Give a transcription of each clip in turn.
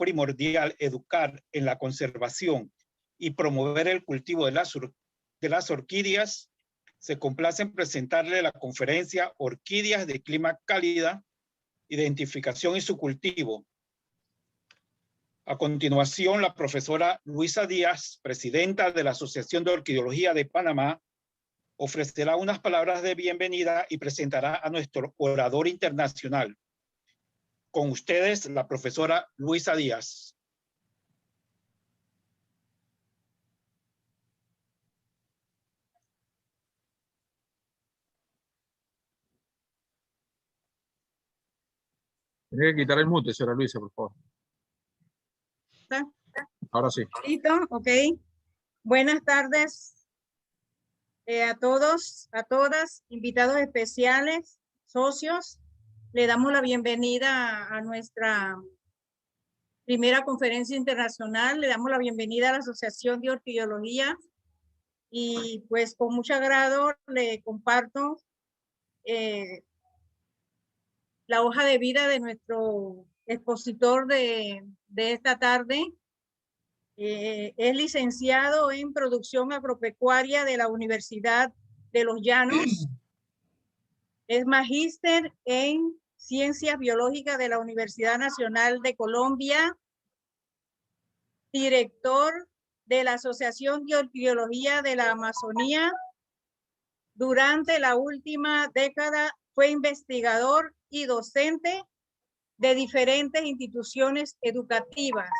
primordial educar en la conservación y promover el cultivo de las orquídeas, se complace en presentarle la conferencia Orquídeas de Clima Cálida, Identificación y su cultivo. A continuación, la profesora Luisa Díaz, presidenta de la Asociación de Orquideología de Panamá, ofrecerá unas palabras de bienvenida y presentará a nuestro orador internacional. Con ustedes, la profesora Luisa Díaz. Tiene que quitar el mute, señora Luisa, por favor. Ahora sí. ¿Listo? Ok. Buenas tardes a todos, a todas, invitados especiales, socios. Le damos la bienvenida a nuestra primera conferencia internacional. Le damos la bienvenida a la Asociación de Orquideología y pues con mucho agrado le comparto la hoja de vida de nuestro expositor de esta tarde. Es licenciado en Producción Agropecuaria de la Universidad de Los Llanos. Es magíster en Ciencias Biológicas de la Universidad Nacional de Colombia. Director de la Asociación de Orquideología de la Amazonía. Durante la última década fue investigador y docente de diferentes instituciones educativas.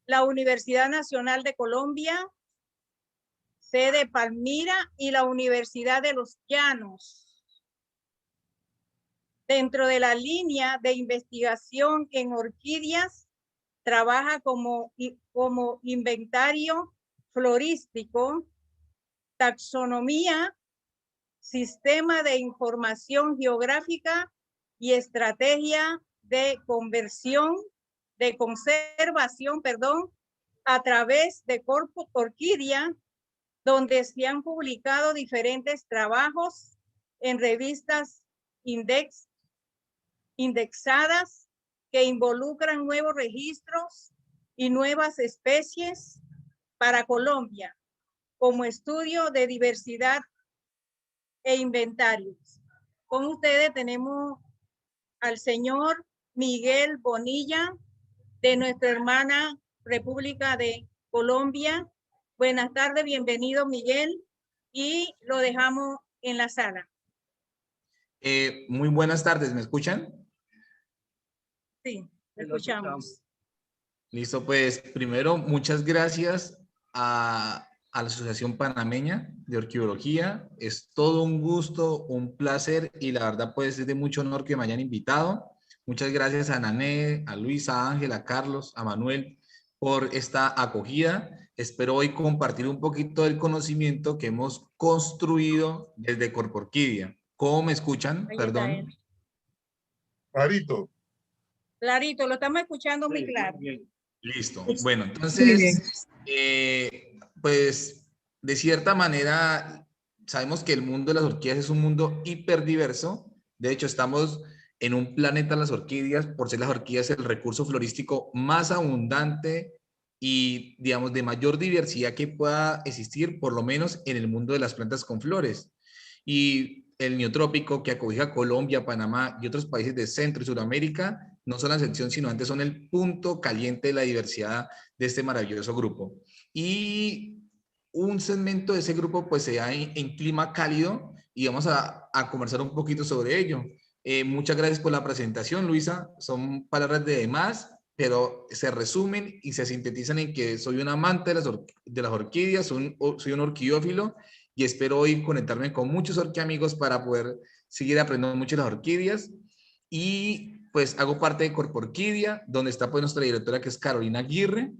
La Universidad Nacional de Colombia, sede Palmira, y la Universidad de Los Llanos. Dentro de la línea de investigación en orquídeas, trabaja como inventario florístico, taxonomía, sistema de información geográfica y estrategia de conservación, a través de Corpus Orquídea, donde se han publicado diferentes trabajos en revistas indexadas que involucran nuevos registros y nuevas especies para Colombia, como estudio de diversidad e inventarios. Con ustedes tenemos al señor Miguel Bonilla, de nuestra hermana República de Colombia. Buenas tardes, bienvenido Miguel, y lo dejamos en la sala. Muy buenas tardes, ¿me escuchan? Sí, lo escuchamos. Listo, pues primero muchas gracias a la Asociación Panameña de Orquideología. Es todo un gusto, un placer y la verdad pues es de mucho honor que me hayan invitado. Muchas gracias a Nané, a Luisa, a Ángel, a Carlos, a Manuel por esta acogida. Espero hoy compartir un poquito del conocimiento que hemos construido desde Corpus Orquídea. ¿Cómo me escuchan? Perdón. Clarito. Clarito, lo estamos escuchando muy claro. Listo. Bueno, entonces, pues de cierta manera sabemos que el mundo de las orquídeas es un mundo hiperdiverso. De hecho, estamos en un planeta de las orquídeas, por ser las orquídeas el recurso florístico más abundante y, digamos, de mayor diversidad que pueda existir, por lo menos en el mundo de las plantas con flores. Y el neotrópico que acobija Colombia, Panamá y otros países de Centro y Sudamérica no son la excepción, sino antes son el punto caliente de la diversidad de este maravilloso grupo. Y un segmento de ese grupo pues se da en clima cálido y vamos a conversar un poquito sobre ello. Muchas gracias por la presentación, Luisa. Son palabras de más, pero se resumen y se sintetizan en que soy un amante de las orquídeas, soy un orquidiófilo y espero hoy conectarme con muchos orquiamigos para poder seguir aprendiendo mucho de las orquídeas. Y pues hago parte de Corpus Orquídea, donde está pues nuestra directora, que es Carolina Aguirre,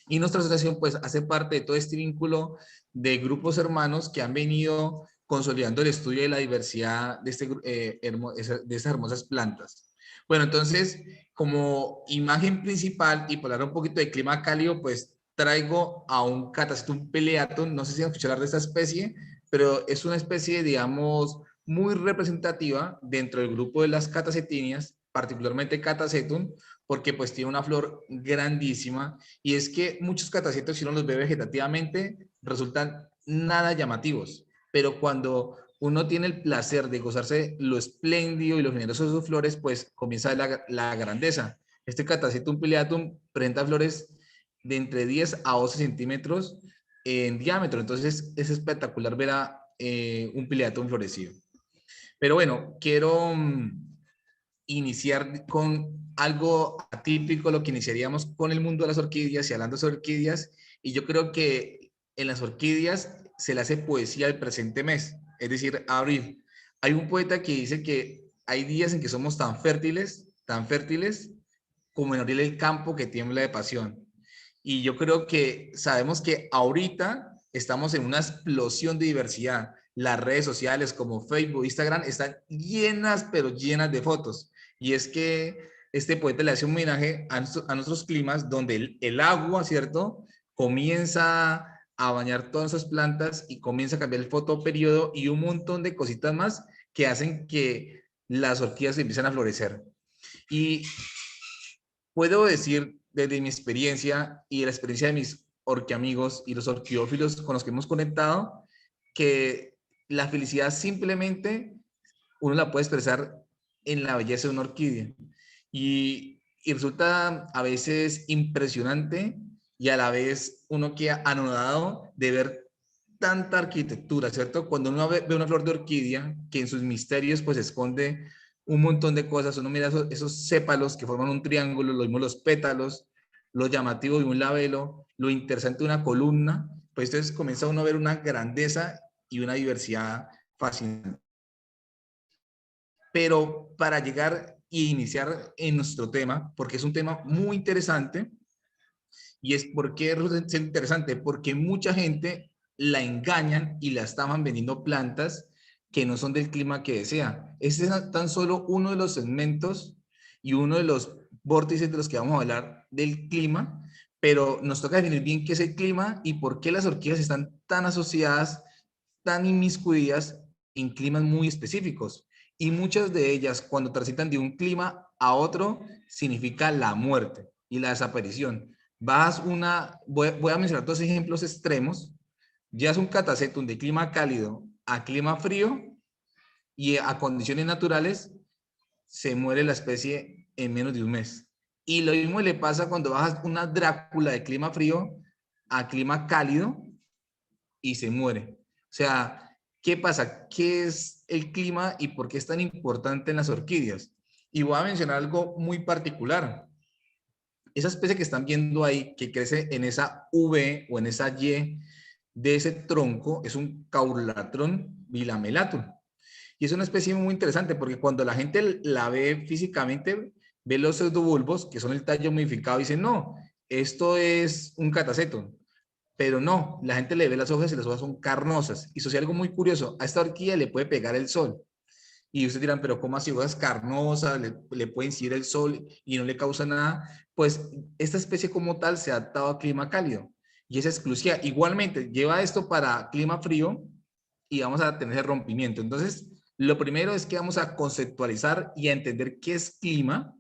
y nuestra asociación pues hace parte de todo este vínculo de grupos hermanos que han venido consolidando el estudio de la diversidad de, de estas hermosas plantas. Bueno, entonces, como imagen principal y para hablar un poquito de clima cálido, pues traigo a un Catasetum pileatum. No sé si han escuchado hablar de esta especie, pero es una especie, digamos, muy representativa dentro del grupo de las catacetinias, particularmente Catasetum, porque pues tiene una flor grandísima, y es que muchos catacetos, si uno los ve vegetativamente, resultan nada llamativos, pero cuando uno tiene el placer de gozarse lo espléndido y lo generoso de sus flores, pues comienza la grandeza. Este Catasetum pileatum presenta flores de entre 10 a 12 centímetros en diámetro, entonces es espectacular ver a un pileatum florecido. Pero bueno, quiero iniciar con algo atípico, lo que iniciaríamos con el mundo de las orquídeas y hablando sobre orquídeas, y yo creo que en las orquídeas se le hace poesía al presente mes, es decir, abril. Hay un poeta que dice que hay días en que somos tan fértiles, como en abril el campo que tiembla de pasión. Y yo creo que sabemos que ahorita estamos en una explosión de diversidad. Las redes sociales como Facebook, Instagram están llenas, pero llenas de fotos. Y es que este poeta le hace un homenaje a nuestros climas donde el agua, ¿cierto? Comienza a bañar todas esas plantas y comienza a cambiar el fotoperiodo y un montón de cositas más que hacen que las orquídeas empiecen a florecer. Y puedo decir desde mi experiencia y la experiencia de mis orquiamigos y los orquiófilos con los que hemos conectado, que la felicidad simplemente uno la puede expresar en la belleza de una orquídea. Y resulta a veces impresionante y a la vez uno queda anonadado de ver tanta arquitectura, ¿cierto? Cuando uno ve una flor de orquídea que en sus misterios pues esconde un montón de cosas, uno mira esos sépalos que forman un triángulo, lo mismo los pétalos, lo llamativo de un labelo, lo interesante de una columna, pues entonces comienza uno a ver una grandeza y una diversidad fascinante. Pero para llegar e iniciar en nuestro tema, porque es un tema muy interesante, y es porque es interesante, porque mucha gente la engañan y la estaban vendiendo plantas que no son del clima que desea. Este es tan solo uno de los segmentos y uno de los vórtices de los que vamos a hablar del clima, pero nos toca definir bien qué es el clima y por qué las orquídeas están tan asociadas, tan inmiscuidas en climas muy específicos. Y muchas de ellas, cuando transitan de un clima a otro, significa la muerte y la desaparición. Voy a mencionar dos ejemplos extremos. Ya es un catasetum de clima cálido a clima frío y a condiciones naturales se muere la especie en menos de un mes. Y lo mismo le pasa cuando bajas una Drácula de clima frío a clima cálido y se muere. O sea, ¿qué pasa? ¿Qué es el clima y por qué es tan importante en las orquídeas? Y voy a mencionar algo muy particular. Esa especie que están viendo ahí, que crece en esa V o en esa Y de ese tronco, es un Caulrathrón bilamelatum. Y es una especie muy interesante porque cuando la gente la ve físicamente, ve los pseudobulbos, que son el tallo modificado, y dice, no, esto es un catasetum. Pero no, la gente le ve las hojas y las hojas son carnosas. Y eso es algo muy curioso, a esta orquídea le puede pegar el sol. Y ustedes dirán, pero ¿cómo así hojas carnosas? Le puede incidir el sol y no le causa nada. Pues esta especie como tal se ha adaptado a clima cálido y es exclusiva. Igualmente, lleva esto para clima frío y vamos a tener ese rompimiento. Entonces, lo primero es que vamos a conceptualizar y a entender qué es clima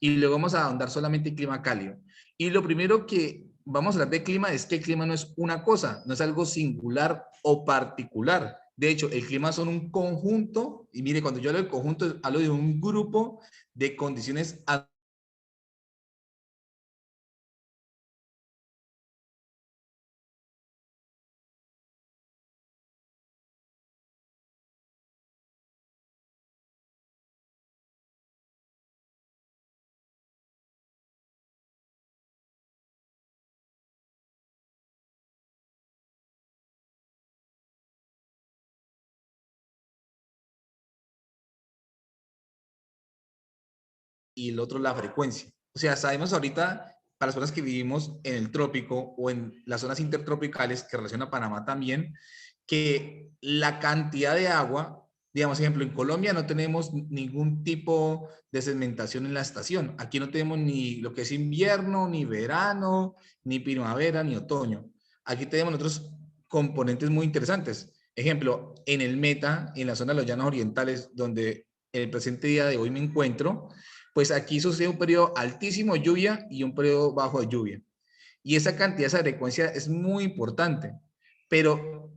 y luego vamos a ahondar solamente en clima cálido. Y lo primero que vamos a hablar de clima es que el clima no es una cosa, no es algo singular o particular. De hecho, el clima son un conjunto, y mire, cuando yo hablo de conjunto, hablo de un grupo de condiciones y el otro la frecuencia. O sea, sabemos ahorita, para las personas que vivimos en el trópico o en las zonas intertropicales que relaciona Panamá también, que la cantidad de agua, digamos, ejemplo, en Colombia no tenemos ningún tipo de sedimentación en la estación. Aquí no tenemos ni lo que es invierno, ni verano, ni primavera, ni otoño. Aquí tenemos otros componentes muy interesantes. Ejemplo, en el Meta, en la zona de los llanos orientales, donde en el presente día de hoy me encuentro, pues aquí sucede un periodo altísimo de lluvia y un periodo bajo de lluvia. Y esa cantidad, esa frecuencia es muy importante. Pero,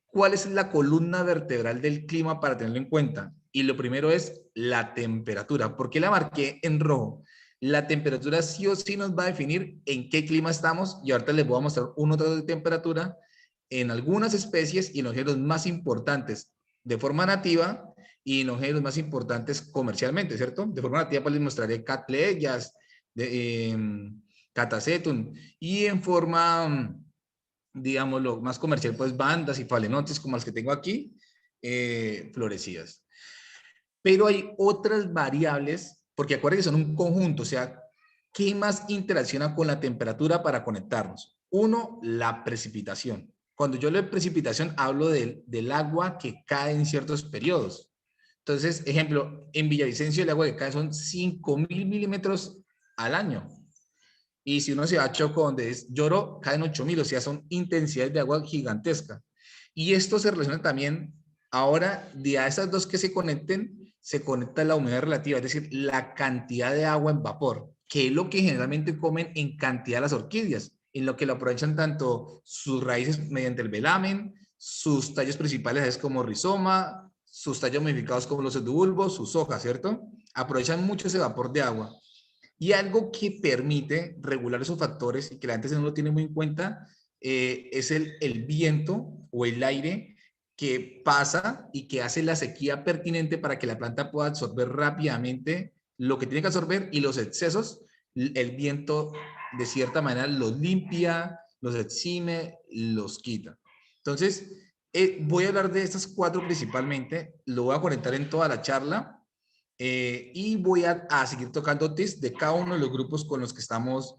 ¿cuál es la columna vertebral del clima para tenerlo en cuenta? Y lo primero es la temperatura. ¿Por qué la marqué en rojo? La temperatura sí o sí nos va a definir en qué clima estamos, y ahorita les voy a mostrar un otro de temperatura en algunas especies y en los géneros más importantes de forma nativa y en los géneros más importantes comercialmente, ¿cierto? De forma nativa pues les mostraré Cattleyas, Catasetum, y en forma, digamos, lo más comercial, pues bandas y falenotes como las que tengo aquí, florecidas. Pero hay otras variables, porque acuérdense que son un conjunto, o sea, ¿qué más interacciona con la temperatura para conectarnos? Uno, la precipitación. Cuando yo hablo de precipitación, hablo del agua que cae en ciertos periodos. Entonces, ejemplo, en Villavicencio el agua que cae son 5.000 milímetros al año. Y si uno se va a Choco, donde es Lloro, caen 8.000, o sea, son intensidades de agua gigantescas. Y esto se relaciona también, ahora, de a esas dos que se conecta la humedad relativa, es decir, la cantidad de agua en vapor, que es lo que generalmente comen en cantidad las orquídeas, en lo que lo aprovechan tanto sus raíces mediante el velamen, sus tallos principales es como rizoma, sus tallos modificados como los pseudobulbos, sus hojas, ¿cierto? Aprovechan mucho ese vapor de agua. Y algo que permite regular esos factores y que la gente no lo tiene muy en cuenta es el viento o el aire que pasa y que hace la sequía pertinente para que la planta pueda absorber rápidamente lo que tiene que absorber, y los excesos, el viento de cierta manera los limpia, los exime, los quita. Entonces, voy a hablar de estas cuatro principalmente, lo voy a conectar en toda la charla. Y voy a seguir tocando tips de cada uno de los grupos con los que estamos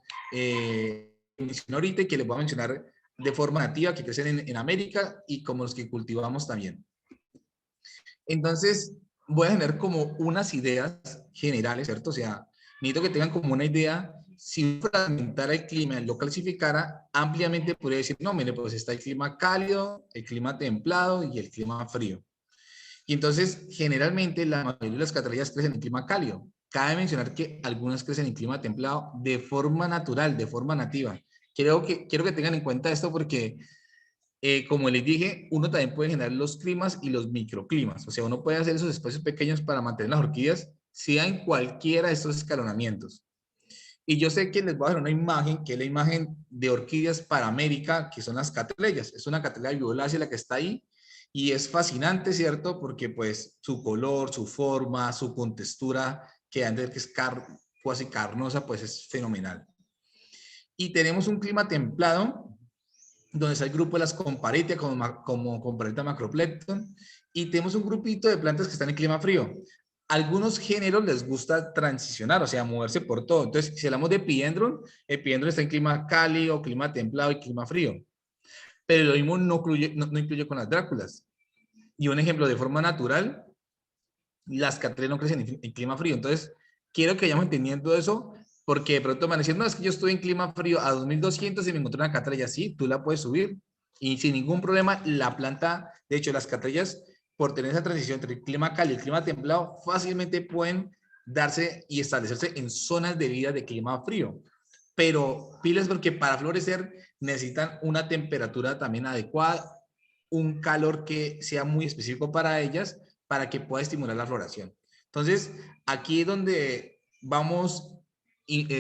ahorita, y que les voy a mencionar de forma nativa, que crecen en América, y como los que cultivamos también. Entonces, voy a tener como unas ideas generales, ¿cierto? O sea, necesito que tengan como una idea. Si fragmentara el clima y lo clasificara ampliamente, podría decir, no, mire, pues está el clima cálido, el clima templado y el clima frío. Y entonces, generalmente, la mayoría de las catrallas crecen en clima cálido. Cabe mencionar que algunas crecen en clima templado de forma natural, de forma nativa. Quiero que tengan en cuenta esto porque, como les dije, uno también puede generar los climas y los microclimas. O sea, uno puede hacer esos espacios pequeños para mantener las orquídeas, sea en cualquiera de estos escalonamientos. Y yo sé que les voy a dar una imagen, que es la imagen de orquídeas para América, que son las catrellas. Es una catrella violácea la que está ahí. Y es fascinante, ¿cierto? Porque pues su color, su forma, su contextura, que antes que es casi carnosa, pues es fenomenal. Y tenemos un clima templado, donde está el grupo de las Comparitia, como Comparitia macroplecton, y tenemos un grupito de plantas que están en clima frío. Algunos géneros les gusta transicionar, o sea, moverse por todo. Entonces, si hablamos de Epidendron, Epidendron está en clima cálido, clima templado y clima frío. Pero lo mismo no incluye con las Dráculas. Y un ejemplo de forma natural, las catrellas no crecen en clima frío. Entonces, quiero que vayamos entendiendo eso, porque de pronto me van a decir, no, es que yo estoy en clima frío a 2200 y me encontré una catrella. Sí, tú la puedes subir y sin ningún problema. La planta, de hecho, las catrellas, por tener esa transición entre el clima cálido y el clima templado, fácilmente pueden darse y establecerse en zonas de vida de clima frío. Pero pilas, porque para florecer necesitan una temperatura también adecuada, un calor que sea muy específico para ellas, para que pueda estimular la floración. Entonces, aquí es donde vamos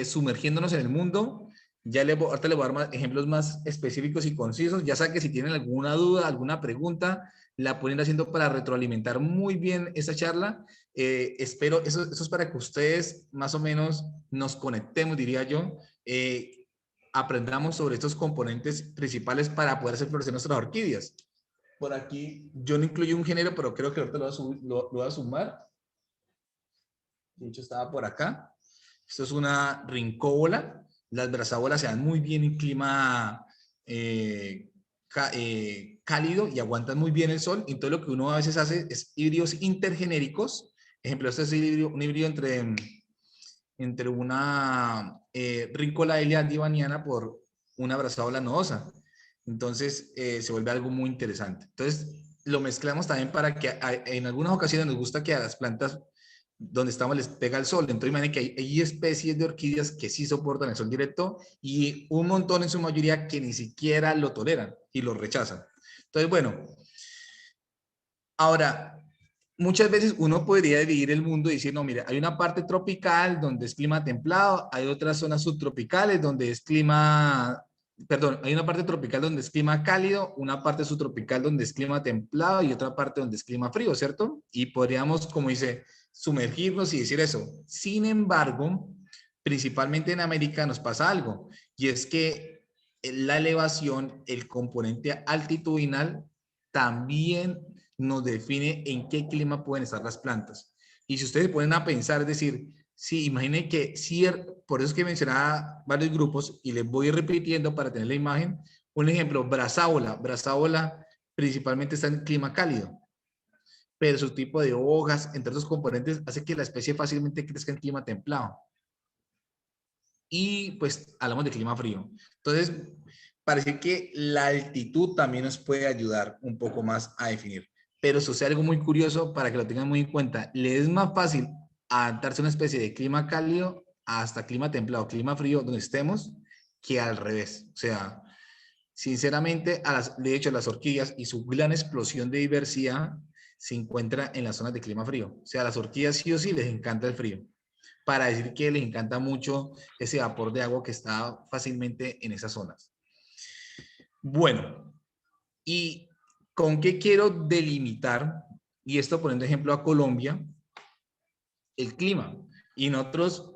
sumergiéndonos en el mundo. Ahorita les voy a dar más ejemplos más específicos y concisos. Ya saben que si tienen alguna duda, alguna pregunta, la pueden ir haciendo para retroalimentar muy bien esta charla. Espero, eso es para que ustedes más o menos nos conectemos, diría yo, aprendamos sobre estos componentes principales para poder hacer florecer nuestras orquídeas. Por aquí, yo no incluyo un género, pero creo que ahorita lo voy a sumar. De hecho, estaba por acá. Esto es una rincóbola. Las brazábolas se dan muy bien en clima cálido y aguantan muy bien el sol. Entonces, lo que uno a veces hace es híbridos intergenéricos. Ejemplo, este es un híbrido entre una Rincola divaniana por una brazábola nodosa. Entonces, se vuelve algo muy interesante. Entonces, lo mezclamos también para que en algunas ocasiones nos gusta que a las plantas donde estamos les pega el sol. Entonces imaginen que hay especies de orquídeas que sí soportan el sol directo y un montón en su mayoría que ni siquiera lo toleran y lo rechazan. Entonces, bueno, ahora, muchas veces uno podría dividir el mundo y decir, no, mire, hay una parte tropical donde es clima templado, hay otras zonas subtropicales donde es clima, perdón, hay una parte tropical donde es clima cálido, una parte subtropical donde es clima templado y otra parte donde es clima frío, ¿cierto? Y podríamos, como dice, sumergirnos y decir eso. Sin embargo, principalmente en América nos pasa algo, y es que la elevación, el componente altitudinal, también nos define en qué clima pueden estar las plantas. Y si ustedes se ponen a pensar, es decir, sí, imaginen que, por eso es que mencionaba varios grupos y les voy repitiendo para tener la imagen. Un ejemplo, brazávola. Brazávola principalmente está en clima cálido, pero su tipo de hojas, entre otros componentes, hace que la especie fácilmente crezca en clima templado. Y pues hablamos de clima frío. Entonces, parece que la altitud también nos puede ayudar un poco más a definir. Pero sucede algo muy curioso para que lo tengan muy en cuenta. Le es más fácil adaptarse a una especie de clima cálido hasta clima templado, clima frío, donde estemos, que al revés. O sea, sinceramente, de hecho, las orquídeas y su gran explosión de diversidad se encuentra en las zonas de clima frío. O sea, a las orquídeas sí o sí les encanta el frío, para decir que les encanta mucho ese vapor de agua que está fácilmente en esas zonas. Bueno, ¿y con qué quiero delimitar? Y esto poniendo ejemplo a Colombia, el clima. Y nosotros,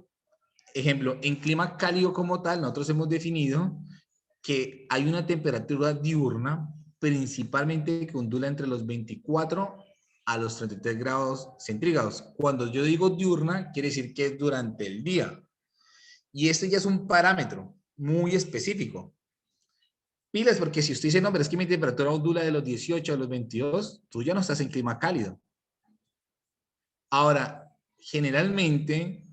ejemplo, en clima cálido como tal, nosotros hemos definido que hay una temperatura diurna principalmente que ondula entre los 24 a los 33 grados centígrados. Cuando yo digo diurna, quiere decir que es durante el día. Y este ya es un parámetro muy específico. Pilas, porque si usted dice, no, pero es que mi temperatura ondula de los 18 a los 22, tú ya no estás en clima cálido. Ahora, generalmente,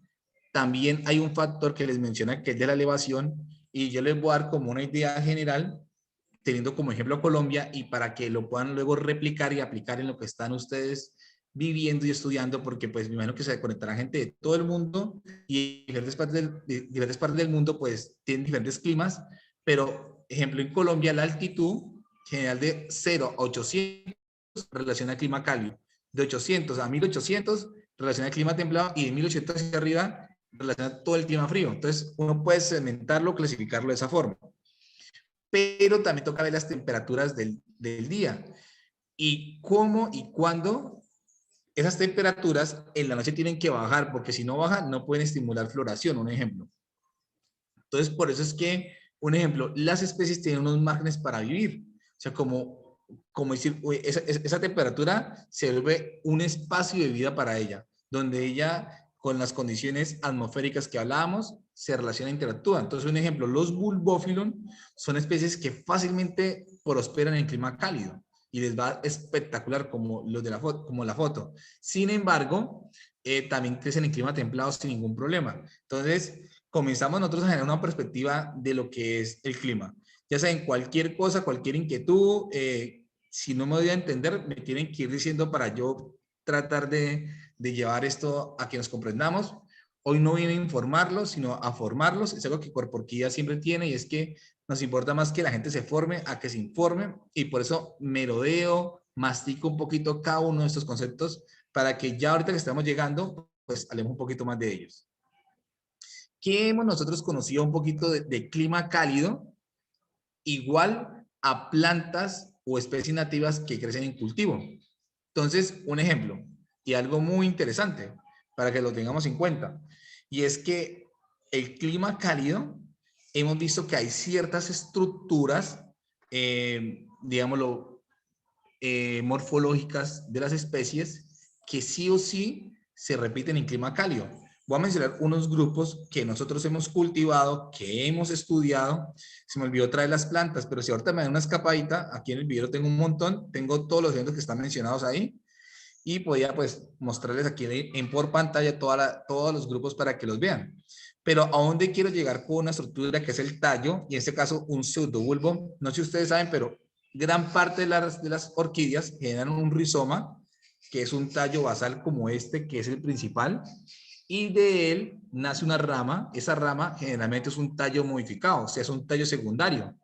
también hay un factor que les menciona que es de la elevación, y yo les voy a dar como una idea general, teniendo como ejemplo Colombia, y para que lo puedan luego replicar y aplicar en lo que están ustedes viviendo y estudiando, porque pues me imagino que se conectará gente de todo el mundo, y diferentes partes del mundo pues tienen diferentes climas, pero ejemplo en Colombia la altitud general de 0 a 800 relaciona al clima cálido, de 800 a 1800 relaciona al clima templado, y de 1800 hacia arriba relaciona todo el clima frío. Entonces uno puede segmentarlo, clasificarlo de esa forma. Pero también toca ver las temperaturas del día y cómo y cuándo esas temperaturas en la noche tienen que bajar, porque si no bajan no pueden estimular floración, un ejemplo. Entonces, por eso es que, un ejemplo, las especies tienen unos márgenes para vivir. O sea, como decir, esa temperatura se vuelve un espacio de vida para ella, donde ella, con las condiciones atmosféricas que hablábamos, se relaciona e interactúa. Entonces, un ejemplo, los bulbófilon son especies que fácilmente prosperan en clima cálido y les va espectacular como los de la foto, como la foto. Sin embargo, también crecen en clima templado sin ningún problema. Entonces, comenzamos nosotros a generar una perspectiva de lo que es el clima. Ya saben, cualquier cosa, cualquier inquietud, si no me doy a entender, me tienen que ir diciendo para yo tratar de llevar esto a que nos comprendamos. Hoy no vine a informarlos, sino a formarlos. Es algo que Corporquía siempre tiene, y es que nos importa más que la gente se forme a que se informe, y por eso merodeo, mastico un poquito cada uno de estos conceptos para que ya ahorita que estamos llegando, pues hablemos un poquito más de ellos. ¿Qué hemos nosotros conocido un poquito de clima cálido? Igual a plantas o especies nativas que crecen en cultivo. Entonces, un ejemplo y algo muy interesante para que lo tengamos en cuenta, y es que el clima cálido, hemos visto que hay ciertas estructuras, digámoslo, morfológicas de las especies que sí o sí se repiten en clima cálido. Voy a mencionar unos grupos que nosotros hemos cultivado, que hemos estudiado. Se me olvidó traer las plantas, pero si ahorita me dan una escapadita, aquí en el video tengo un montón, tengo todos los eventos que están mencionados ahí, y podía pues mostrarles aquí por pantalla todos los grupos para que los vean. Pero ¿a dónde quiero llegar con una estructura que es el tallo? Y en este caso un pseudobulbo. No sé si ustedes saben, pero gran parte de las orquídeas generan un rizoma, que es un tallo basal como este, que es el principal, y de él nace una rama. Esa rama generalmente es un tallo modificado, o sea, es un tallo secundario.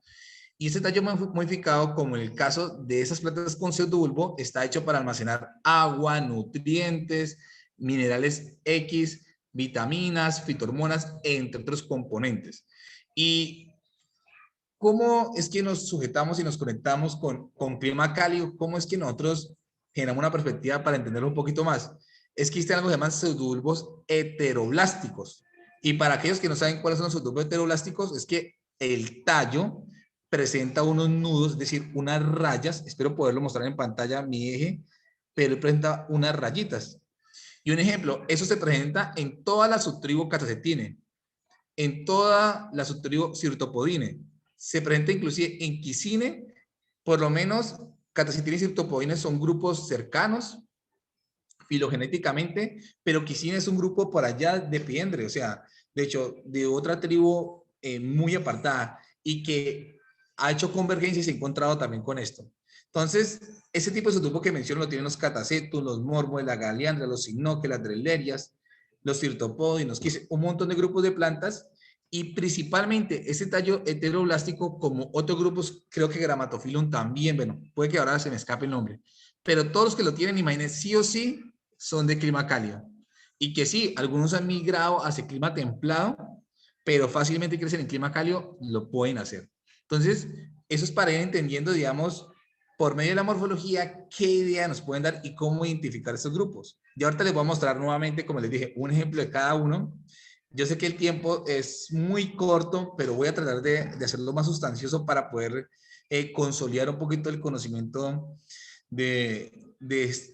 Y ese tallo modificado, como en el caso de esas plantas con pseudobulbo, está hecho para almacenar agua, nutrientes, minerales X, vitaminas, fitohormonas, entre otros componentes. Y ¿cómo es que nos sujetamos y nos conectamos con clima cálido? ¿Cómo es que nosotros generamos una perspectiva para entenderlo un poquito más? Es que existen algo que se llaman pseudobulbos heteroblásticos. Y para aquellos que no saben cuáles son los pseudobulbos heteroblásticos, es que el tallo presenta unos nudos, es decir, unas rayas. Espero poderlo mostrar en pantalla mi eje, pero presenta unas rayitas. Y un ejemplo, eso se presenta en toda la subtribu Catasetine, en toda la subtribu Cirtopodine. Se presenta inclusive en Quicine. Por lo menos Catasetine y Cirtopodine son grupos cercanos filogenéticamente, pero Quicine es un grupo por allá de Piendre, o sea, de hecho, de otra tribu muy apartada y que ha hecho convergencia y se ha encontrado también con esto. Entonces, ese tipo de subgrupos que menciono lo tienen los Catasetum, los Mormoes, la Galeandra, los Cynoque, las Drellerias, los Cirtopodinos, un montón de grupos de plantas. Y principalmente ese tallo heteroblástico, como otros grupos, creo que Grammatophyllum también, bueno, puede que ahora se me escape el nombre, pero todos los que lo tienen, imagínense, sí o sí, son de clima cálido. Y que sí, algunos han migrado hacia clima templado, pero fácilmente crecen en clima cálido, lo pueden hacer. Entonces, eso es para ir entendiendo, digamos, por medio de la morfología, qué idea nos pueden dar y cómo identificar estos grupos. Y ahorita les voy a mostrar nuevamente, como les dije, un ejemplo de cada uno. Yo sé que el tiempo es muy corto, pero voy a tratar de hacerlo más sustancioso para poder consolidar un poquito el conocimiento de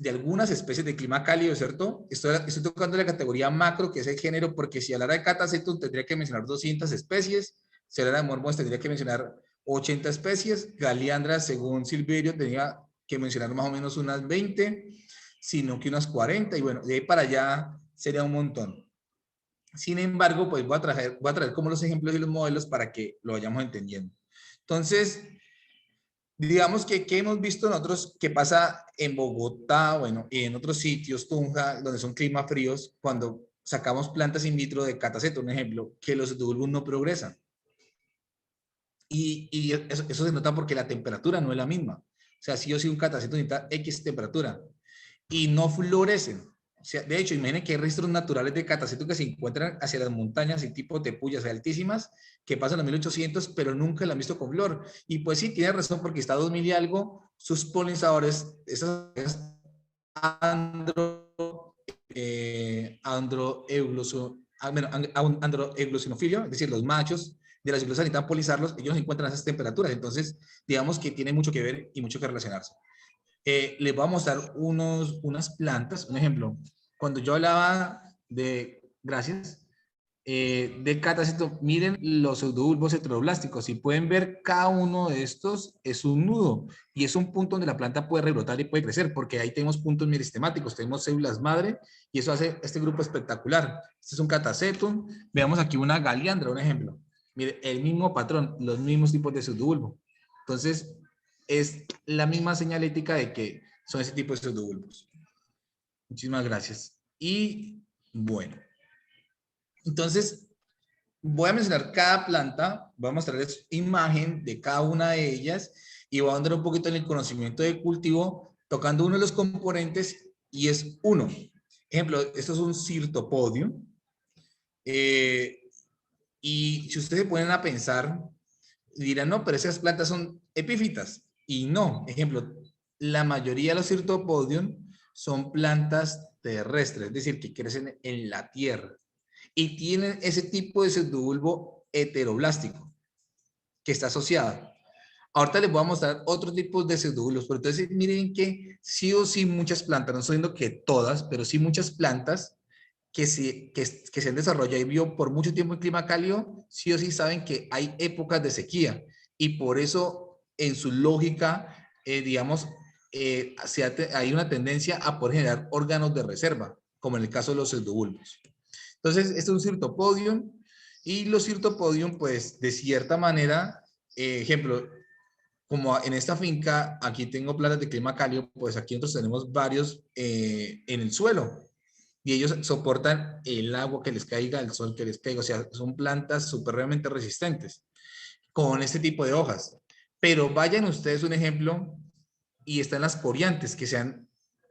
algunas especies de clima cálido, ¿cierto? Estoy tocando la categoría macro, que es el género, porque si hablara de Catasetum tendría que mencionar 200 especies, si hablara de Mormoes tendría que mencionar 80 especies, Galeandra, según Silverio, tenía que mencionar más o menos unas 20, sino que unas 40, y bueno, de ahí para allá sería un montón. Sin embargo, pues voy a traer como los ejemplos y los modelos para que lo vayamos entendiendo. Entonces, digamos que hemos visto nosotros que pasa en Bogotá, bueno, y en otros sitios, Tunja, donde son climas fríos, cuando sacamos plantas in vitro de Catasetum, un ejemplo, que los pseudobulbos no progresan. Y eso se nota porque la temperatura no es la misma. O sea, si yo soy un Catasetum necesita X temperatura y no florecen. O sea, de hecho, imaginen que hay registros naturales de Catasetum que se encuentran hacia las montañas y tipo tepuyas altísimas que pasan a 1800, pero nunca la han visto con flor. Y pues sí, tiene razón porque está a 2000 y algo, sus polinizadores, esas androeuglosinofilia, es decir, los machos de la ciclosa necesitan polinizarlos, ellos se encuentran a esas temperaturas. Entonces, digamos que tiene mucho que ver y mucho que relacionarse. Les voy a mostrar unas plantas, un ejemplo. Cuando yo hablaba de, gracias, de Catasetum, miren los pseudobulbos heteroblásticos. Si pueden ver, cada uno de estos es un nudo y es un punto donde la planta puede rebrotar y puede crecer, porque ahí tenemos puntos meristemáticos, tenemos células madre y eso hace este grupo espectacular. Este es un Catasetum. Veamos aquí una Galeandra, un ejemplo. Mire, el mismo patrón, los mismos tipos de pseudobulbo. Entonces, es la misma señalética de que son ese tipo de pseudobulbos. Muchísimas gracias. Y bueno, entonces voy a mencionar cada planta, voy a mostrarles imagen de cada una de ellas y voy a andar un poquito en el conocimiento del cultivo, tocando uno de los componentes y es uno. Ejemplo, esto es un Cirtopodium. Y si ustedes se ponen a pensar, dirán, no, pero esas plantas son epífitas. Y no, ejemplo, la mayoría de los Cirtopodium son plantas terrestres, es decir, que crecen en la tierra. Y tienen ese tipo de pseudobulbo heteroblástico que está asociado. Ahorita les voy a mostrar otros tipos de pseudobulbos, pero entonces miren que sí o sí muchas plantas, no estoy diciendo que todas, pero sí muchas plantas que se han desarrollado y vivido por mucho tiempo en clima cálido, sí o sí saben que hay épocas de sequía y por eso en su lógica, digamos, hay una tendencia a poder generar órganos de reserva, como en el caso de los pseudobulbos. Entonces, este es un Cirtopodium y los Cirtopodium, pues, de cierta manera, ejemplo, como en esta finca, aquí tengo plantas de clima cálido, pues aquí nosotros tenemos varios en el suelo y ellos soportan el agua que les caiga, el sol que les caiga, o sea, son plantas supremamente resistentes con este tipo de hojas. Pero vayan ustedes un ejemplo y están las coriantes que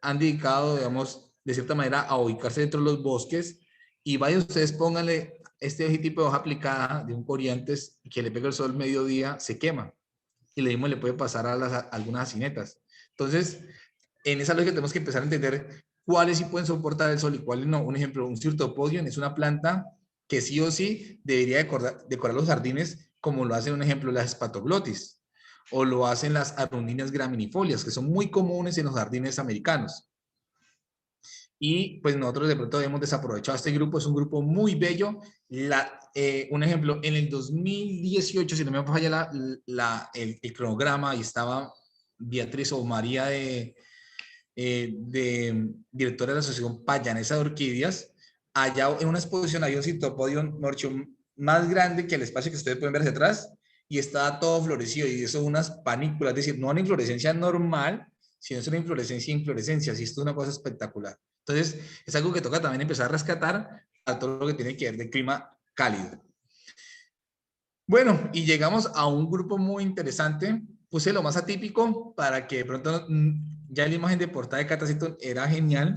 han dedicado, digamos, de cierta manera a ubicarse dentro de los bosques y vayan ustedes, pónganle este tipo de hoja aplicada de un coriantes que le pega el sol al mediodía, se quema. Y lo mismo le puede pasar a algunas hacinetas. Entonces, en esa lógica tenemos que empezar a entender cuáles sí pueden soportar el sol y cuáles no. Un ejemplo, un Cyrtopodium es una planta que sí o sí debería decorar los jardines como lo hacen, un ejemplo, las Spatoglotis o lo hacen las Arundinias graminifolias, que son muy comunes en los jardines americanos. Y pues nosotros de pronto hemos desaprovechado este grupo, es un grupo muy bello. Un ejemplo, en el 2018, si no me falla el cronograma, y estaba Beatriz o María de directora de la Asociación Payanesa de Orquídeas, allá en una exposición había un Cyrtopodium más grande que el espacio que ustedes pueden ver hacia atrás y estaba todo florecido y eso unas panículas, es decir, no una inflorescencia normal, sino es una inflorescencia, así esto es una cosa espectacular. Entonces, es algo que toca también empezar a rescatar a todo lo que tiene que ver de clima cálido. Bueno, y llegamos a un grupo muy interesante. Puse lo más atípico para que de pronto ya la imagen de portada de Catasetum era genial.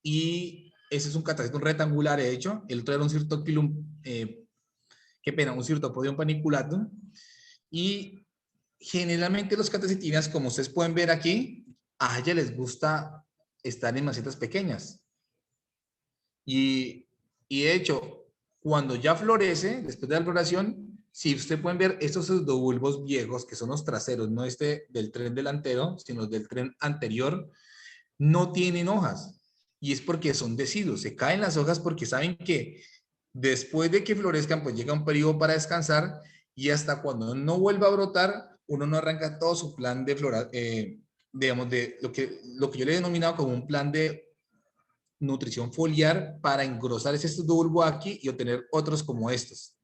Y ese es un Catasetum rectangular, de hecho. El otro era un Cyrtophyllum, un Cyrtopodium paniculatum. Y generalmente los Catacetinas, como ustedes pueden ver aquí, a ella les gusta estar en macetas pequeñas. Y de hecho, cuando ya florece, después de la floración, si ustedes pueden ver estos pseudobulbos viejos, que son los traseros, no del tren delantero, sino del tren anterior, no tienen hojas. Y es porque son deciduos, se caen las hojas porque saben que después de que florezcan, pues llega un periodo para descansar y hasta cuando no vuelva a brotar, uno no arranca todo su plan de flora, digamos, de lo que yo le he denominado como un plan de nutrición foliar para engrosar ese pseudobulbo aquí y obtener otros como estos.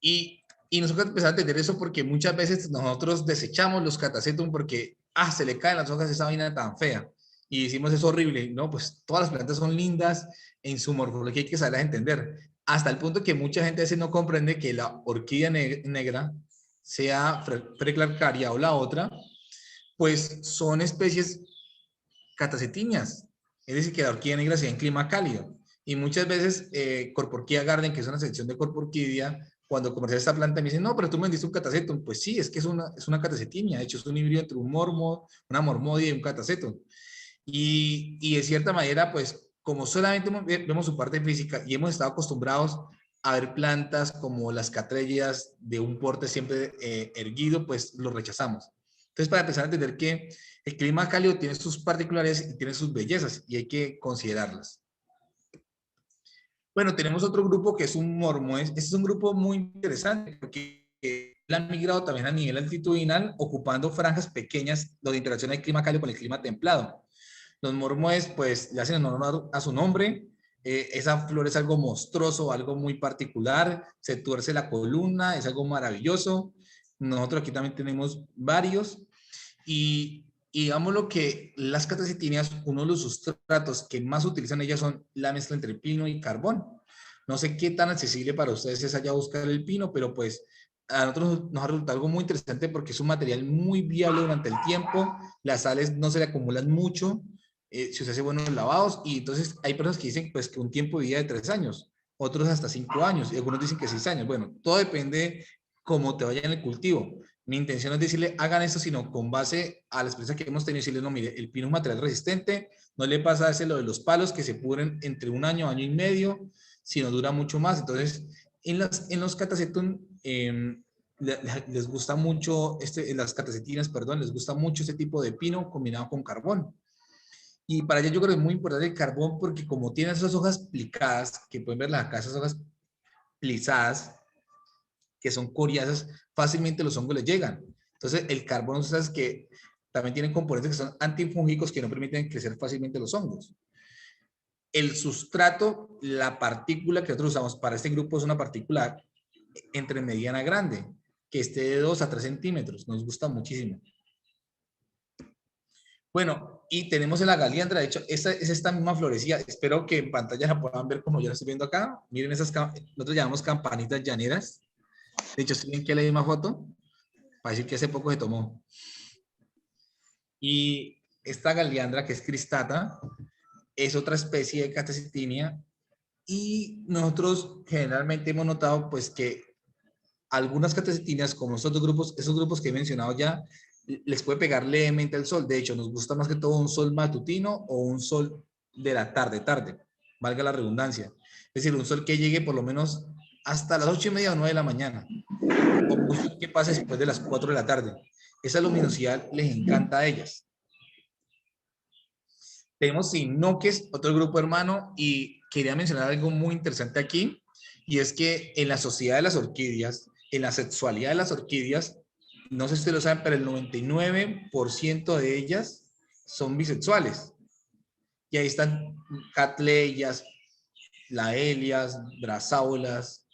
Y nosotros empezamos a entender eso porque muchas veces nosotros desechamos los Catasetum porque se le caen las hojas esa vaina tan fea y decimos es horrible. No, pues todas las plantas son lindas en su morfología, hay que saberlas entender. Hasta el punto que mucha gente a veces no comprende que la orquídea negra, sea Freckle-Arcaria o la otra, pues son especies catacetinias, es decir, que la orquídea negra se da en clima cálido. Y muchas veces Corporquia Garden, que es una sección de Corporquídea, cuando comercializa esta planta me dicen, no, pero tú me vendiste un catasetum. Pues sí, es que es una catacetinia, de hecho es un híbrido entre una mormodia y un catasetum. Y de cierta manera, pues como solamente vemos su parte física y hemos estado acostumbrados a ver plantas como las catrellidas de un porte siempre erguido, pues lo rechazamos. Entonces, para empezar a entender que el clima cálido tiene sus particularidades y tiene sus bellezas y hay que considerarlas. Bueno, tenemos otro grupo que es un mormoes. Este es un grupo muy interesante porque él ha migrado también a nivel altitudinal, ocupando franjas pequeñas donde interacciona el clima cálido con el clima templado. Los mormoes, pues, le hacen honor a su nombre. Esa flor es algo monstruoso, algo muy particular. Se tuerce la columna, es algo maravilloso. Nosotros aquí también tenemos varios. Y digamos lo que las catacetinias, uno de los sustratos que más utilizan ellas son la mezcla entre pino y carbón. No sé qué tan accesible para ustedes es allá buscar el pino, pero pues a nosotros nos ha resultado algo muy interesante porque es un material muy viable durante el tiempo, las sales no se le acumulan mucho, si se hace buenos lavados, y entonces hay personas que dicen pues que un tiempo de vida de 3 años, otros hasta 5 años, y algunos dicen que 6 años. Bueno, todo depende cómo te vaya en el cultivo. Mi intención es decirle, hagan esto, sino con base a la experiencia que hemos tenido, decirle, no, mire, el pino es un material resistente, no le pasa a ese lo de los palos que se pudren entre 1 año, año y medio, sino dura mucho más. Entonces, en los catasetum les gusta mucho, las catacetinas, perdón, les gusta mucho este tipo de pino combinado con carbón. Y para ello yo creo que es muy importante el carbón porque como tiene esas hojas plicadas, que pueden ver acá, esas hojas plisadas, que son coriáceas, fácilmente los hongos les llegan. Entonces, el carbón, sabes que también tiene componentes que son antifúngicos que no permiten crecer fácilmente los hongos. El sustrato, la partícula que nosotros usamos para este grupo es una partícula entre mediana a grande. que esté de 2 a 3 centímetros. Nos gusta muchísimo. Bueno, y tenemos en la galiandra, de hecho, es esta misma florecilla. Espero que en pantalla la puedan ver como yo la estoy viendo acá. Miren esas, nosotros llamamos campanitas llaneras. De hecho, ¿sí ven que la misma foto? Para decir que hace poco se tomó. Y esta galiandra, que es cristata, es otra especie de Catasetina. Y nosotros generalmente hemos notado pues que algunas catacetinas, como estos dos grupos, esos grupos que he mencionado ya, les puede pegar levemente al sol. De hecho, nos gusta más que todo un sol matutino o un sol de la tarde, valga la redundancia. Es decir, un sol que llegue por lo menos hasta las 8:30 o 9 de la mañana, o un sol que pase después de las 4 de la tarde. Esa luminosidad les encanta a ellas. Tenemos sinoques, otro grupo hermano, y quería mencionar algo muy interesante aquí, y es que en la sociedad de las orquídeas, en la sexualidad de las orquídeas, no sé si ustedes lo saben, pero el 99% de ellas son bisexuales. Y ahí están catleyas, laelias, brasáolas,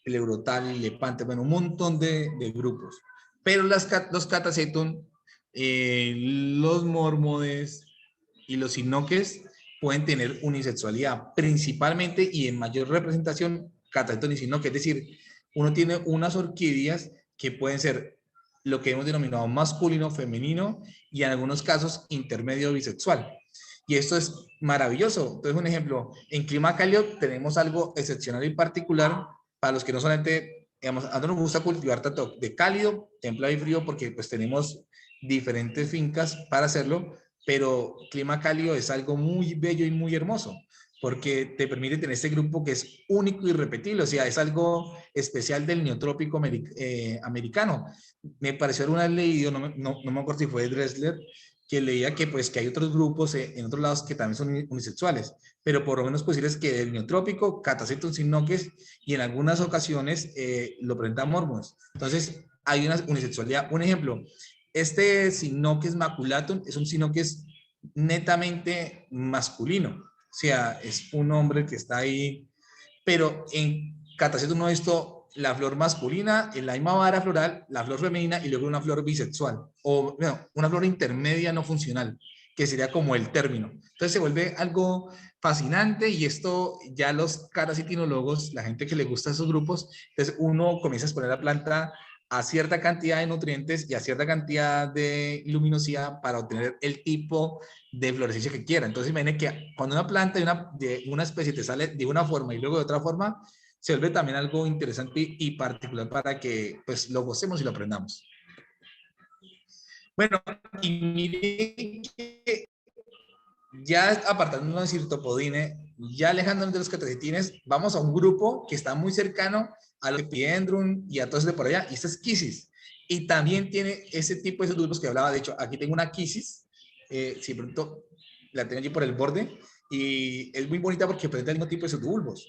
pleurotal, lepante, bueno, un montón de grupos. Pero los catasetum, los mormodes y los sinoques pueden tener unisexualidad, principalmente y en mayor representación catasetum y sinoque, es decir, uno tiene unas orquídeas que pueden ser lo que hemos denominado masculino, femenino y en algunos casos intermedio bisexual. Y esto es maravilloso. Entonces, un ejemplo, en clima cálido tenemos algo excepcional y particular para los que no solamente, digamos, a nosotros nos gusta cultivar tanto de cálido, templado y frío porque pues tenemos diferentes fincas para hacerlo, pero clima cálido es algo muy bello y muy hermoso porque te permite tener este grupo que es único y irrepetible, o sea, es algo especial del neotrópico americano. Me pareció alguna vez leído, no me acuerdo si fue de Dressler, que leía que pues que hay otros grupos en otros lados que también son unisexuales, pero por lo menos pues decirles que el neotrópico, Catasetum sinoques, y en algunas ocasiones lo presenta mormos. Entonces hay una unisexualidad. Un ejemplo, este sinoques maculatum es un sinoques netamente masculino, o sea, es un hombre que está ahí, pero en Catasetum no esto, la flor masculina, en la misma vara floral, la flor femenina y luego una flor bisexual, o no, una flor intermedia no funcional, que sería como el término. Entonces se vuelve algo fascinante y esto ya los catasetinólogos, la gente que le gusta esos grupos, entonces uno comienza a exponer la planta a cierta cantidad de nutrientes y a cierta cantidad de luminosidad para obtener el tipo de florescencia que quiera. Entonces imaginen que cuando una planta de una especie te sale de una forma y luego de otra forma, se vuelve también algo interesante y particular para que pues lo gocemos y lo aprendamos. Bueno, y miren que ya apartándonos de Cirtopodine, ya alejándonos de los catasetines, vamos a un grupo que está muy cercano a los Epidendrum y a todos de por allá, y este es Quisis. Y también tiene ese tipo de esos grupos que hablaba. De hecho, aquí tengo una Quisis, si de pronto la tengo allí por el borde, y es muy bonita porque presenta el mismo tipo de subulbos.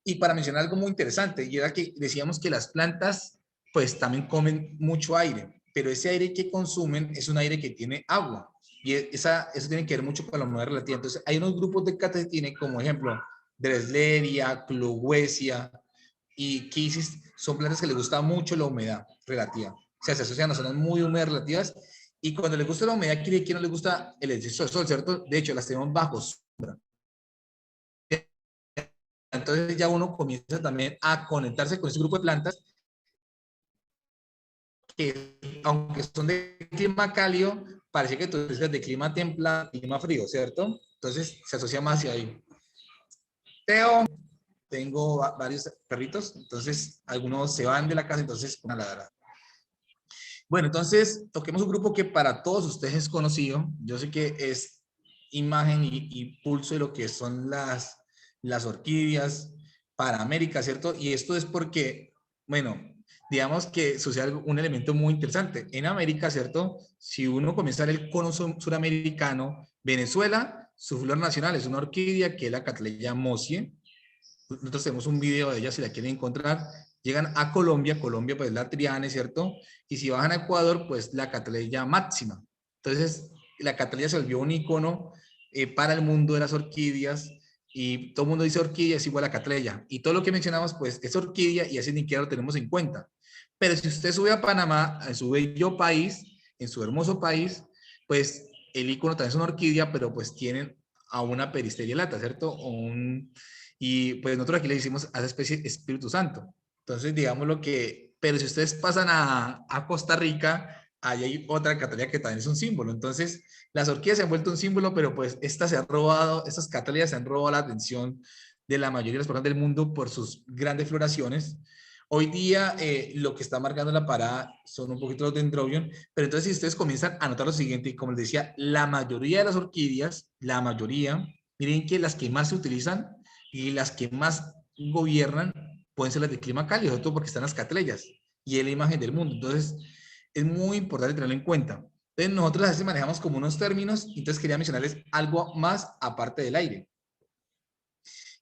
Y para mencionar algo muy interesante, y era que decíamos que las plantas pues también comen mucho aire, pero ese aire que consumen es un aire que tiene agua. Y eso tiene que ver mucho con la humedad relativa. Entonces, hay unos grupos de catasetines, como ejemplo, Dressleria, Clowesia y Quisis, son plantas que les gusta mucho la humedad relativa. O sea, se asocian a zonas muy húmedas relativas. Y cuando les gusta la humedad, quiere decir que no les gusta el exceso de sol, ¿cierto? De hecho, las tenemos bajo sombra. Entonces, ya uno comienza también a conectarse con ese grupo de plantas que, aunque son de clima cálido, parece que tú eres de clima templado, clima frío, ¿cierto? Entonces se asocia más hacia ahí. Teo, tengo varios perritos, entonces algunos se van de la casa, entonces una ladrada. Bueno, entonces toquemos un grupo que para todos ustedes es conocido. Yo sé que es imagen y pulso de lo que son las orquídeas para América, ¿cierto? Y esto es porque, bueno, digamos que sucede un elemento muy interesante. En América, ¿cierto? Si uno comienza a ver el cono suramericano, Venezuela, su flor nacional es una orquídea que es la Cattleya mossiae. Nosotros tenemos un video de ella si la quieren encontrar. Llegan a Colombia, Colombia pues la Triane, ¿cierto? Y si bajan a Ecuador, pues la Cattleya máxima. Entonces, la Cattleya se volvió un icono para el mundo de las orquídeas Y todo el mundo dice orquídea es igual a cattleya. Y todo lo que mencionamos, pues es orquídea y así ni siquiera lo tenemos en cuenta. Pero si usted sube a Panamá, en su bello país, en su hermoso país, pues el icono también es una orquídea, pero pues tienen a una peristeria lata, ¿cierto? Y pues nosotros aquí le decimos a esa especie Espíritu Santo. Entonces, digámoslo que, pero si ustedes pasan a Costa Rica, ahí hay otra cattleya que también es un símbolo. Entonces, las orquídeas se han vuelto un símbolo, pero pues estas cattleyas se han robado la atención de la mayoría de las personas del mundo por sus grandes floraciones. Hoy día lo que está marcando la parada son un poquito los dendrobium, pero entonces si ustedes comienzan a notar lo siguiente, y como les decía, la mayoría de las orquídeas, la mayoría, miren que las que más se utilizan y las que más gobiernan pueden ser las de clima cálido, sobre todo porque están las cattlejas y es la imagen del mundo. Entonces es muy importante tenerlo en cuenta. Entonces nosotros a veces manejamos como unos términos, entonces quería mencionarles algo más aparte del aire.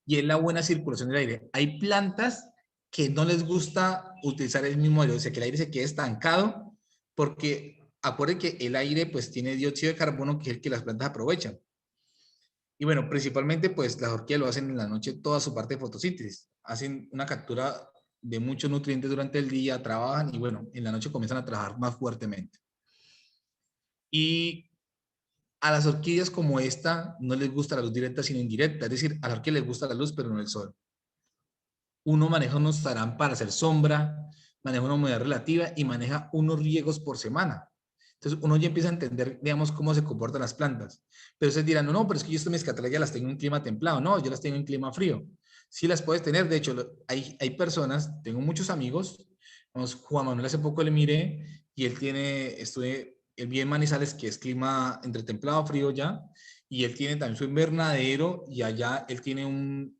Y es la buena circulación del aire. Hay plantas que no les gusta utilizar el mismo aire, o sea, que el aire se quede estancado, porque acuérdense que el aire pues tiene dióxido de carbono, que es el que las plantas aprovechan. Y bueno, principalmente pues las orquídeas lo hacen en la noche toda su parte de fotosíntesis. Hacen una captura de muchos nutrientes durante el día, trabajan y bueno, en la noche comienzan a trabajar más fuertemente. Y a las orquídeas como esta no les gusta la luz directa sino indirecta, es decir, a las orquídeas les gusta la luz pero no el sol. Uno maneja unos tarán para hacer sombra, maneja una humedad relativa y maneja unos riegos por semana. Entonces uno ya empieza a entender, digamos, cómo se comportan las plantas. Pero ustedes dirán, no, pero es que yo mis cattleya las tengo en clima templado. No, yo las tengo en clima frío. Sí las puedes tener. De hecho, hay personas, tengo muchos amigos, vamos, Juan Manuel hace poco le miré y él tiene, él vive en Manizales, que es clima entre templado frío ya, y él tiene también su invernadero y allá él tiene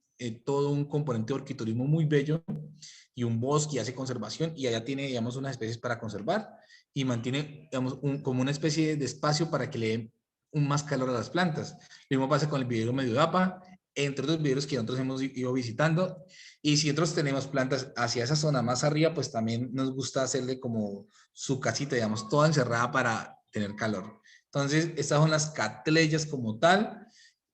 todo un componente de orquiturismo muy bello y un bosque y hace conservación y allá tiene, digamos, unas especies para conservar y mantiene, digamos, como una especie de espacio para que le dé más calor a las plantas. Lo mismo pasa con el vivero Mediodapa, entre otros viveros que nosotros hemos ido visitando. Y si nosotros tenemos plantas hacia esa zona más arriba, pues también nos gusta hacerle como su casita, digamos, toda encerrada para tener calor. Entonces, estas son las cattleyas como tal,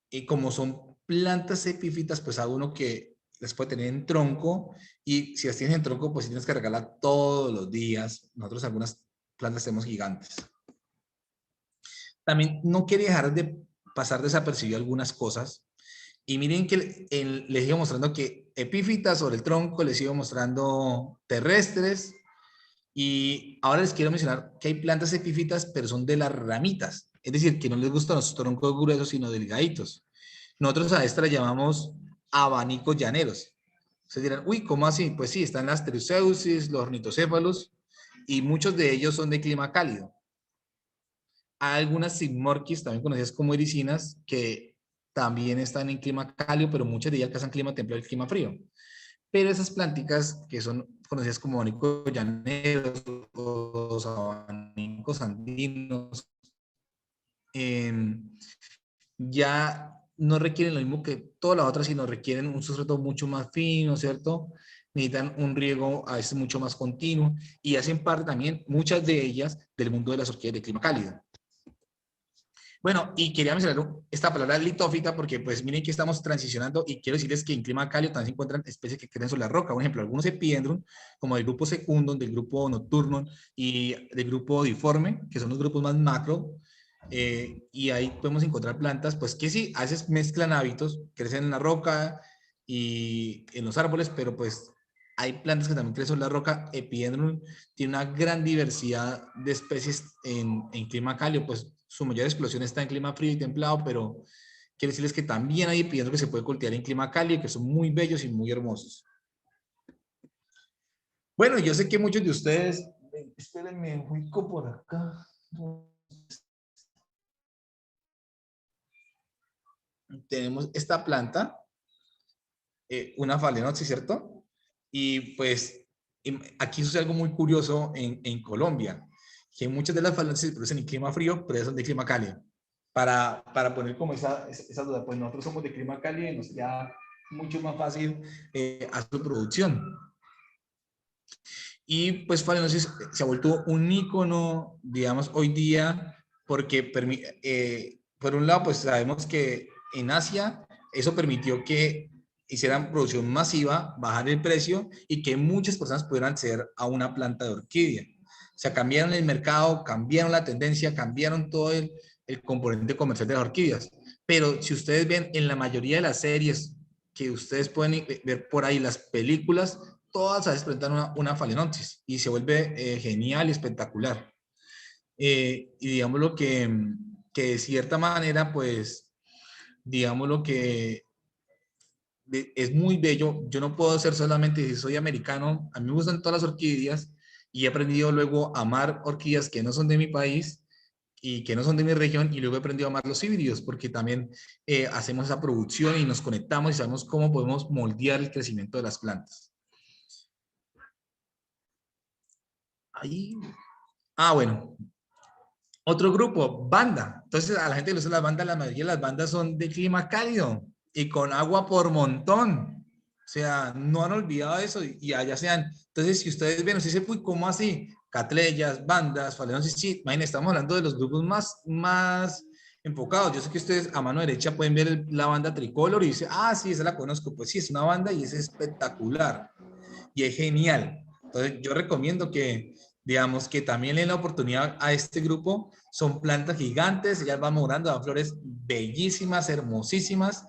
y como son plantas epífitas, pues a uno que las puede tener en tronco, y si las tienes en tronco, pues tienes que regarla todos los días. Nosotros algunas plantas tenemos gigantes. También no quería dejar de pasar desapercibido algunas cosas, y miren que les iba mostrando que epífitas sobre el tronco, les iba mostrando terrestres, y ahora les quiero mencionar que hay plantas epífitas, pero son de las ramitas, es decir, que no les gustan los troncos gruesos, sino delgaditos. Nosotros a esta la llamamos abanicos llaneros. Ustedes dirán, uy, ¿cómo así? Pues sí, están las Teruceusis, los ornitocéfalos, y muchos de ellos son de clima cálido. Hay algunas Sigmorquis, también conocidas como ericinas, que también están en clima cálido, pero muchas de ellas alcanzan clima templado y clima frío. Pero esas planticas que son conocidas como abanicos llaneros o abanicos andinos, ya no requieren lo mismo que todas las otras, sino requieren un sustrato mucho más fino, ¿cierto? Necesitan un riego a veces mucho más continuo y hacen parte también, muchas de ellas, del mundo de las orquídeas de clima cálido. Bueno, y quería mencionar esta palabra litófita porque pues miren que estamos transicionando y quiero decirles que en clima cálido también se encuentran especies que crecen sobre la roca. Por ejemplo, algunos epidendrum, como del grupo secundum, del grupo nocturnum y del grupo diforme, que son los grupos más macro, y ahí podemos encontrar plantas pues que sí, a veces mezclan hábitos, crecen en la roca y en los árboles, pero pues hay plantas que también crecen en la roca. Epidendrum tiene una gran diversidad de especies en clima cálido, pues su mayor explosión está en clima frío y templado, pero quiero decirles que también hay epidendrum que se puede cultivar en clima cálido, que son muy bellos y muy hermosos. Bueno, yo sé que muchos de ustedes, espérenme, ubico por acá. Tenemos esta planta, una Phalaenopsis, ¿cierto? Y pues aquí sucede algo muy curioso en Colombia, que muchas de las Phalaenopsis se producen en clima frío, pero son de clima cálido. Para poner como esa duda, pues nosotros somos de clima cálido y nos queda mucho más fácil hacer su producción. Y pues Phalaenopsis se ha vuelto un ícono, digamos, hoy día, porque por un lado, pues sabemos que en Asia eso permitió que hicieran producción masiva, bajar el precio y que muchas personas pudieran acceder a una planta de orquídea. O sea, cambiaron el mercado, cambiaron la tendencia, cambiaron todo el componente comercial de las orquídeas. Pero si ustedes ven en la mayoría de las series que ustedes pueden ver por ahí, las películas, todas a veces presentan una phalaenopsis y se vuelve genial y espectacular. Y digamos lo que de cierta manera, pues, digamos lo que es muy bello. Yo no puedo ser solamente, si soy americano, a mí me gustan todas las orquídeas y he aprendido luego a amar orquídeas que no son de mi país y que no son de mi región, y luego he aprendido a amar los híbridos porque también hacemos esa producción y nos conectamos y sabemos cómo podemos moldear el crecimiento de las plantas. Ahí. Bueno. Otro grupo, banda. Entonces, a la gente que le gusta las bandas, la mayoría de las bandas son de clima cálido y con agua por montón. O sea, no han olvidado eso y allá sean. Entonces, si ustedes ven, usted dice, uy, ¿cómo así? Catleyas, bandas, phalaenopsis, sí. Imagínense, estamos hablando de los grupos más enfocados. Yo sé que ustedes a mano derecha pueden ver la banda tricolor y dice, sí, esa la conozco. Pues sí, es una banda y es espectacular y es genial. Entonces, yo recomiendo que, digamos, que también le den la oportunidad a este grupo. Son plantas gigantes, ellas van madurando, dan flores bellísimas, hermosísimas.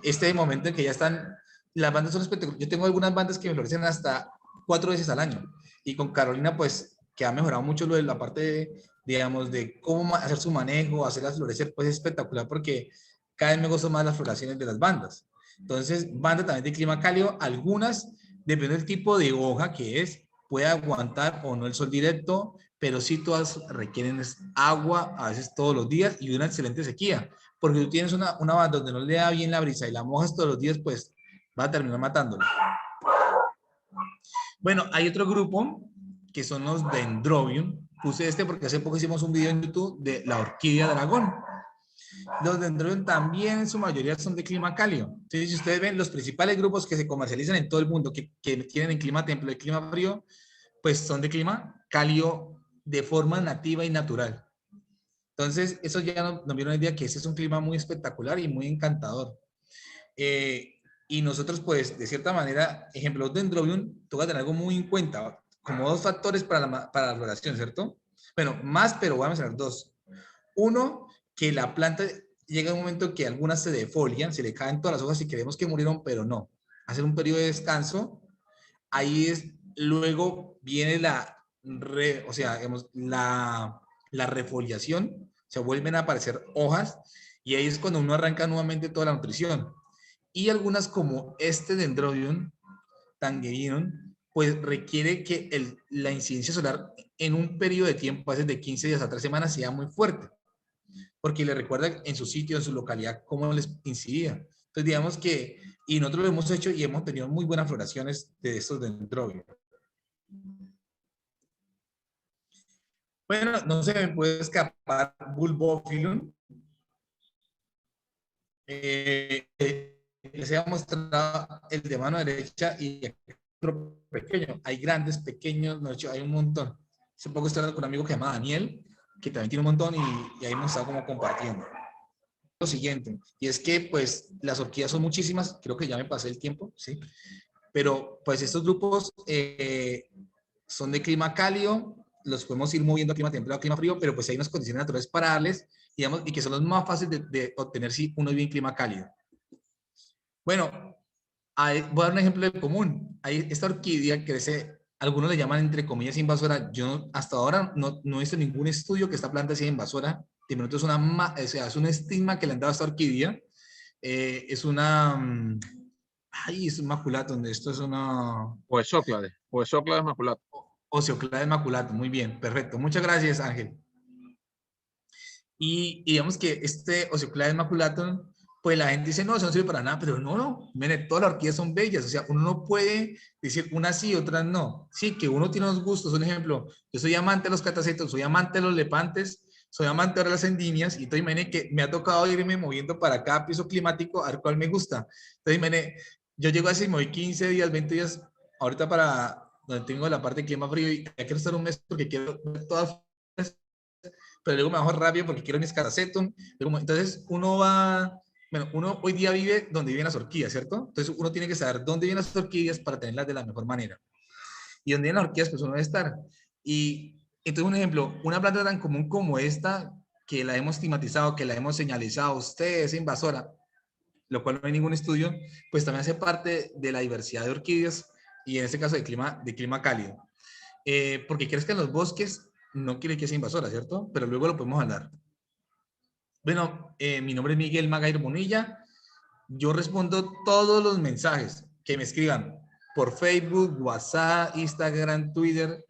Este momento en que ya están, las bandas son espectaculares. Yo tengo algunas bandas que me florecen hasta 4 veces al año. Y con Carolina, pues, que ha mejorado mucho lo de la parte, digamos, de cómo hacer su manejo, hacerlas florecer, pues es espectacular porque cada vez me gustan más las floraciones de las bandas. Entonces, banda también de clima cálido, algunas, dependiendo del tipo de hoja que es, puede aguantar o no el sol directo, pero sí todas requieren agua, a veces todos los días, y una excelente sequía. Porque tú tienes una banda donde no le da bien la brisa y la mojas todos los días, pues va a terminar matándola. Bueno, hay otro grupo que son los Dendrobium. Puse este porque hace poco hicimos un video en YouTube de la orquídea dragón. Los Dendrobium también en su mayoría son de clima cálido. Entonces, si ustedes ven los principales grupos que se comercializan en todo el mundo, que tienen en clima templado y clima frío, pues son de clima cálido de forma nativa y natural. Entonces, eso ya nos viene una idea que ese es un clima muy espectacular y muy encantador. Y nosotros, pues, de cierta manera, ejemplo, los Dendrobium, toca tener algo muy en cuenta, como 2 factores para la floración, ¿cierto? Bueno, más, pero voy a mencionar 2. Uno, que la planta llega un momento que algunas se defolian, se le caen todas las hojas y creemos que murieron, pero no. Hacer un periodo de descanso, ahí es, luego viene digamos, la refoliación, se vuelven a aparecer hojas y ahí es cuando uno arranca nuevamente toda la nutrición. Y algunas como este Dendrobium, Tangerinium, pues requiere que la incidencia solar en un periodo de tiempo, a veces de 15 días a 3 semanas, sea muy fuerte, porque le recuerda en su sitio, en su localidad, cómo les incidía. Entonces, digamos que, y nosotros lo hemos hecho y hemos tenido muy buenas floraciones de estos Dendrobium. Bueno, no se me puede escapar Bulbophyllum. Les he mostrado el de mano derecha y otro pequeño. Hay grandes, pequeños, no, hay un montón. Hace poco estoy hablando con un amigo que se llama Daniel, que también tiene un montón y ahí hemos estado como compartiendo. Lo siguiente, y es que pues las orquídeas son muchísimas, creo que ya me pasé el tiempo, ¿sí? Pero pues estos grupos son de clima cálido, los podemos ir moviendo a clima templado, a clima frío, pero pues hay unas condiciones naturales para darles, digamos, y que son los más fáciles de obtener si uno vive en clima cálido. Bueno, voy a dar un ejemplo común. Esta orquídea crece, algunos le llaman entre comillas invasora. Yo hasta ahora no he visto ningún estudio que esta planta sea invasora. De momento es un estigma que le han dado a esta orquídea. Es una... es un maculatum. Esto es una... Oesóclades maculatum. Oseoclades maculatum. Muy bien, perfecto. Muchas gracias, Ángel. Y digamos que este Oseoclades maculatum, pues la gente dice, no, eso no sirve para nada, pero no, miren, todas las orquídeas son bellas, o sea, uno no puede decir unas sí, otras no. Sí, que uno tiene unos gustos, un ejemplo, yo soy amante de los catasetos, soy amante de los lepantes, soy amante de las endimias, y entonces, miren, que me ha tocado irme moviendo para cada piso climático a ver cuál me gusta. Entonces, miren, yo llego así, me voy 15 días, 20 días, ahorita para donde tengo la parte de clima frío, y ya quiero estar un mes porque quiero ver todas, pero luego me bajo rápido porque quiero mis catasetum. Entonces, uno va bueno, uno hoy día vive donde viven las orquídeas, ¿cierto? Entonces uno tiene que saber dónde viven las orquídeas para tenerlas de la mejor manera. Y donde viven las orquídeas, pues uno debe estar. Y entonces, un ejemplo, una planta tan común como esta, que la hemos estigmatizado, que la hemos señalizado, usted es invasora, lo cual no hay ningún estudio, pues también hace parte de la diversidad de orquídeas y en este caso de clima cálido. Porque crezca en los bosques no quiere que sea invasora, ¿cierto? Pero luego lo podemos hablar. Bueno, mi nombre es Miguel Magairo Bonilla. Yo respondo todos los mensajes que me escriban por Facebook, WhatsApp, Instagram, Twitter.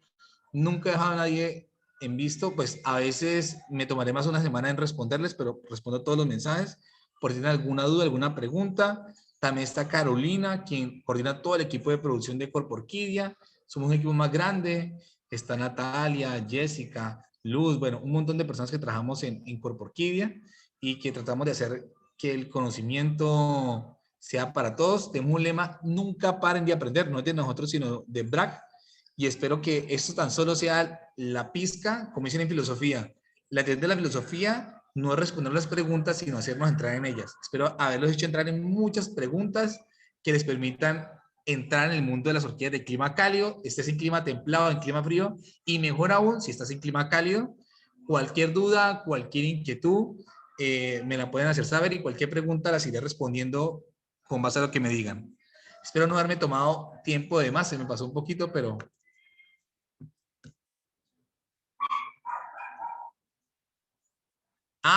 Nunca he dejado a nadie en visto, pues a veces me tomaré más una semana en responderles, pero respondo todos los mensajes. Por si tienen alguna duda, alguna pregunta. También está Carolina, quien coordina todo el equipo de producción de Corpo Orquídea. Somos un equipo más grande. Está Natalia, Jessica, Luz, bueno, un montón de personas que trabajamos en Corpo Orquídea y que tratamos de hacer que el conocimiento sea para todos. Tenemos un lema, nunca paren de aprender, no es de nosotros, sino de BRAC. Y espero que esto tan solo sea la pizca, como dicen en filosofía. La teoría de la filosofía no es responder las preguntas, sino hacernos entrar en ellas. Espero haberlos hecho entrar en muchas preguntas que les permitan entrar en el mundo de las orquídeas de clima cálido, estés en clima templado, en clima frío, y mejor aún, si estás en clima cálido, cualquier duda, cualquier inquietud, me la pueden hacer saber y cualquier pregunta las iré respondiendo con base a lo que me digan. Espero no haberme tomado tiempo de más, se me pasó un poquito, pero...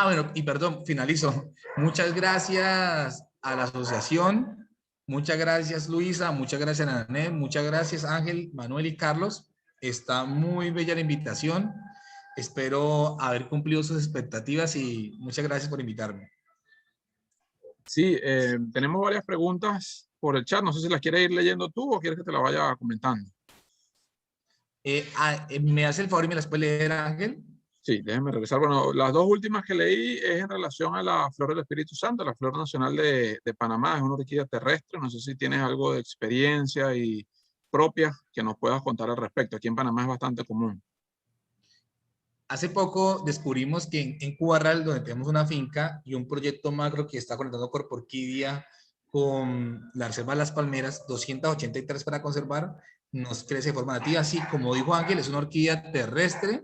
bueno, y perdón, finalizo. Muchas gracias a la asociación, muchas gracias Luisa, muchas gracias Nané, muchas gracias Ángel, Manuel y Carlos. Está muy bella la invitación. Espero haber cumplido sus expectativas y muchas gracias por invitarme. Sí, tenemos varias preguntas por el chat. No sé si las quieres ir leyendo tú o quieres que te las vaya comentando. ¿Me hace el favor y me las puede leer, Ángel? Sí, déjenme regresar. Bueno, las dos últimas que leí es en relación a la flor del Espíritu Santo, la flor nacional de Panamá. Es una orquídea terrestre. No sé si tienes algo de experiencia y propia que nos puedas contar al respecto. Aquí en Panamá es bastante común. Hace poco descubrimos que en Cubarral, donde tenemos una finca y un proyecto macro que está conectando Corpo Orquídea con la Reserva de las Palmeras, 283 para conservar, nos crece de forma nativa. Así como dijo Ángel, es una orquídea terrestre.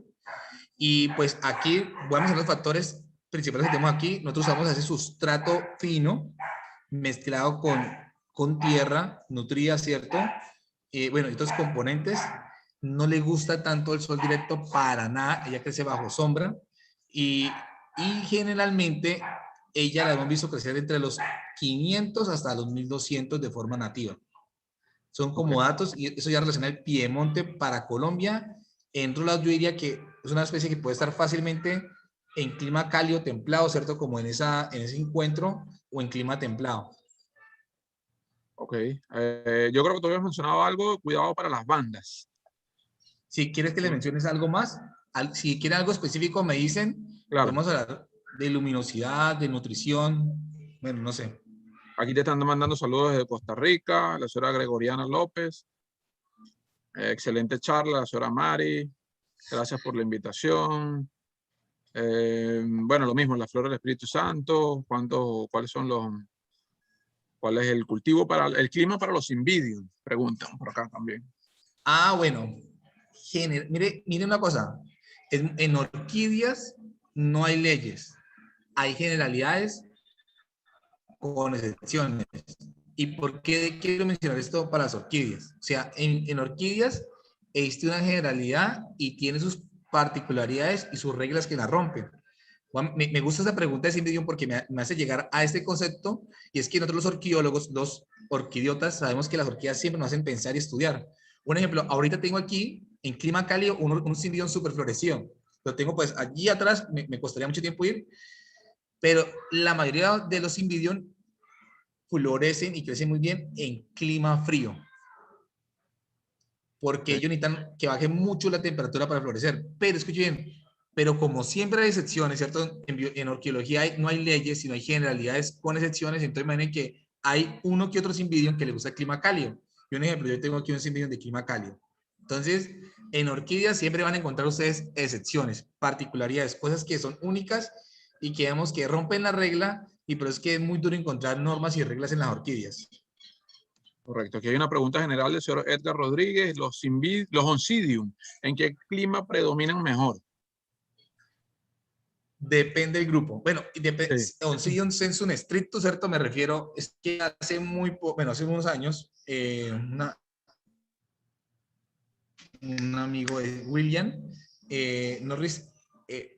Y pues aquí voy a mencionar los factores principales que tenemos aquí. Nosotros usamos ese sustrato fino mezclado con tierra nutrida, ¿cierto? Bueno, y estos componentes. No le gusta tanto el sol directo para nada. Ella crece bajo sombra y generalmente ella la hemos visto crecer entre los 500 hasta los 1200 de forma nativa. Son como datos y eso ya relaciona el piedemonte para Colombia. En otros lados yo diría que es una especie que puede estar fácilmente en clima cálido templado, ¿cierto? Como en ese encuentro o en clima templado. Ok. Yo creo que tú habías mencionado algo, cuidado para las bandas. Si quieres que les menciones algo más, si quieren algo específico me dicen, claro. Podemos hablar de luminosidad, de nutrición, bueno, no sé. Aquí te están mandando saludos desde Costa Rica, la señora Gregoriana López. Excelente charla, la señora Mari. Gracias por la invitación. Bueno, lo mismo, la flor del Espíritu Santo. ¿Cuál es el cultivo para el clima para los invidios? Preguntan por acá también. Bueno. Mire una cosa. En orquídeas no hay leyes. Hay generalidades con excepciones. ¿Y por qué quiero mencionar esto para las orquídeas? O sea, en orquídeas existe una generalidad y tiene sus particularidades y sus reglas que la rompen. Me gusta esa pregunta de Cindy porque me hace llegar a este concepto, y es que nosotros los orquidólogos, los orquidiotas, sabemos que las orquídeas siempre nos hacen pensar y estudiar. Un ejemplo, ahorita tengo aquí en clima cálido un cimbidión súper florecido. Lo tengo pues allí atrás, me costaría mucho tiempo ir, pero la mayoría de los cimbidión florecen y crecen muy bien en clima frío. Porque ellos necesitan que baje mucho la temperatura para florecer. Pero escuchen bien, pero como siempre hay excepciones, ¿cierto? En orquídeología no hay leyes, sino hay generalidades con excepciones. Entonces imaginen que hay uno que otro cimbidión que le gusta el clima cálido. Y un ejemplo, yo tengo aquí un cimbidión de clima cálido. Entonces, en orquídeas siempre van a encontrar ustedes excepciones, particularidades, cosas que son únicas y que vemos que rompen la regla y por eso es que es muy duro encontrar normas y reglas en las orquídeas. Correcto. Aquí hay una pregunta general del señor Edgar Rodríguez. Los oncidium, ¿en qué clima predominan mejor? Depende del grupo. Bueno, Sí. Oncidium sensum stricto, ¿cierto? Me refiero, es que hace hace unos años, un amigo de William Norris,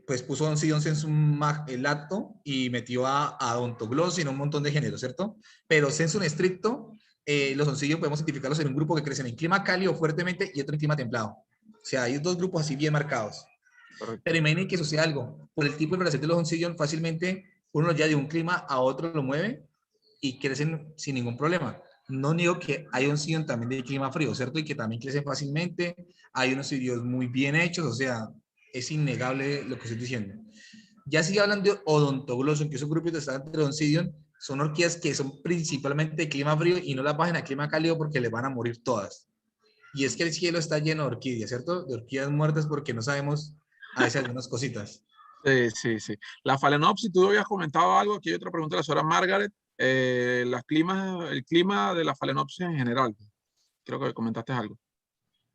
pues puso Oncidium sensum lacto y metió a Odontoglossum y un montón de géneros, ¿cierto? Pero sensum estricto, los Oncidium podemos identificarlos en un grupo que crecen en clima cálido fuertemente y otro en clima templado. O sea, hay dos grupos así bien marcados. Correcto. Pero imaginen que sucede algo. Por el tipo de floración de los Oncidium, fácilmente uno ya de un clima a otro lo mueve y crecen sin ningún problema. No niego que hay Oncidium también de clima frío, ¿cierto? Y que también crecen fácilmente. Hay unos Oncidium muy bien hechos, o sea, es innegable lo que estoy diciendo. Ya si hablan de Odontoglossum, que esos grupos de están entre Oncidium, son orquídeas que son principalmente de clima frío y no las bajen a clima cálido porque les van a morir todas. Y es que el cielo está lleno de orquídeas, ¿cierto? De orquídeas muertas porque no sabemos a veces algunas cositas. Sí, sí, sí. La Phalaenopsis, tú habías comentado algo. Aquí hay otra pregunta de la señora Margaret. El clima de la Phalaenopsis en general. Creo que comentaste algo.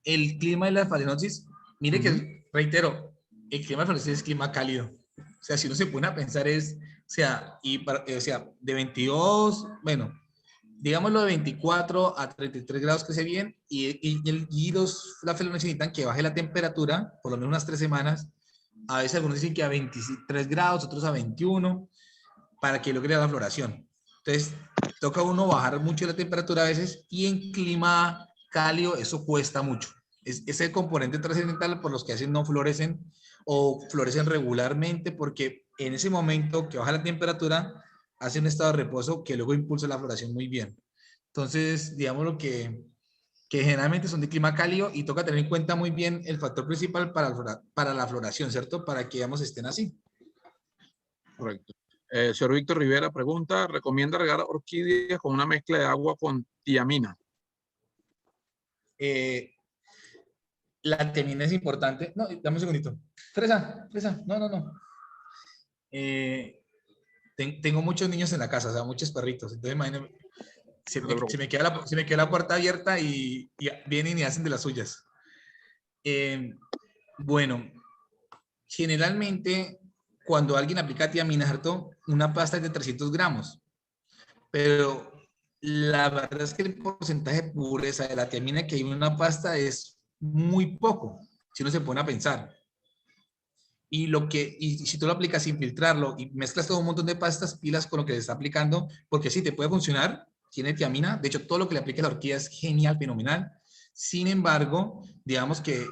El clima de la Phalaenopsis, mire que, reitero, el clima de la Phalaenopsis es clima cálido. O sea, si uno se pone a pensar o sea, de 22, bueno, digámoslo de 24 a 33 grados que se bien, la Phalaenopsis necesitan que baje la temperatura, por lo menos unas 3 semanas. A veces algunos dicen que a 23 grados, otros a 21, para que logre la floración. Entonces, toca uno bajar mucho la temperatura a veces y en clima cálido eso cuesta mucho. Es el componente trascendental por los que a veces no florecen o florecen regularmente porque en ese momento que baja la temperatura hace un estado de reposo que luego impulsa la floración muy bien. Entonces, digamos lo que generalmente son de clima cálido y toca tener en cuenta muy bien el factor principal para la floración, ¿cierto? Para que, digamos, estén así. Correcto. Señor Víctor Rivera pregunta, ¿recomienda regar orquídeas con una mezcla de agua con tiamina? La tiamina es importante. No, dame un segundito. Fresa, no. Tengo muchos niños en la casa, o sea, muchos perritos. Entonces, imagínate, se me queda la puerta abierta y vienen y hacen de las suyas. Bueno, generalmente, cuando alguien aplica tiamina, ¿cierto? Una pasta es de 300 gramos. Pero la verdad es que el porcentaje de pureza de la tiamina que hay en una pasta es muy poco, si uno se pone a pensar. Y si tú lo aplicas sin filtrarlo y mezclas todo un montón de pastas, pilas con lo que le está aplicando, porque sí, te puede funcionar, tiene tiamina, de hecho todo lo que le aplique a la orquídea es genial, fenomenal. Sin embargo, digamos que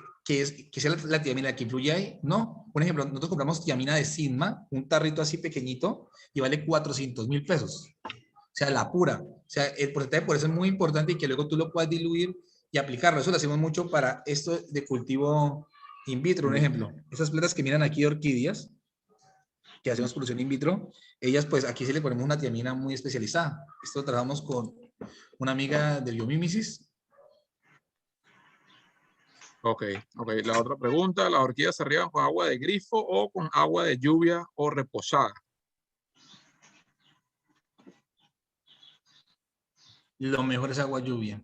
sea la tiamina la que influye ahí, no. Por ejemplo, nosotros compramos tiamina de Sigma, un tarrito así pequeñito, y vale 400.000 pesos. O sea, la pura. O sea, el porcentaje por eso es muy importante y que luego tú lo puedas diluir y aplicarlo. Eso lo hacemos mucho para esto de cultivo in vitro, un ejemplo. Esas plantas que miran aquí de orquídeas, que hacemos producción in vitro, ellas pues aquí sí le ponemos una tiamina muy especializada. Esto lo trabajamos con una amiga de biomímesis. Ok. La otra pregunta, ¿las orquídeas se riegan con agua de grifo o con agua de lluvia o reposada? Lo mejor es agua lluvia.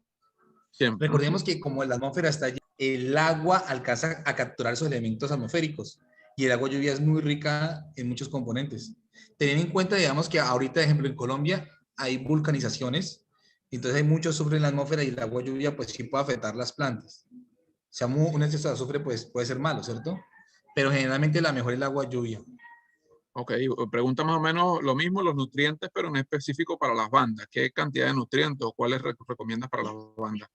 Siempre. Recordemos que como la atmósfera está allí, el agua alcanza a capturar esos elementos atmosféricos y el agua lluvia es muy rica en muchos componentes. Teniendo en cuenta, digamos, que ahorita, por ejemplo, en Colombia hay vulcanizaciones, entonces hay mucho azufre en la atmósfera y el agua lluvia pues sí puede afectar las plantas. O sea, un exceso de azufre pues puede ser malo, ¿cierto? Pero generalmente la mejor es el agua lluvia. Ok, pregunta más o menos lo mismo, los nutrientes, pero en específico para las bandas. ¿Qué cantidad de nutrientes o cuáles recomiendas para las bandas?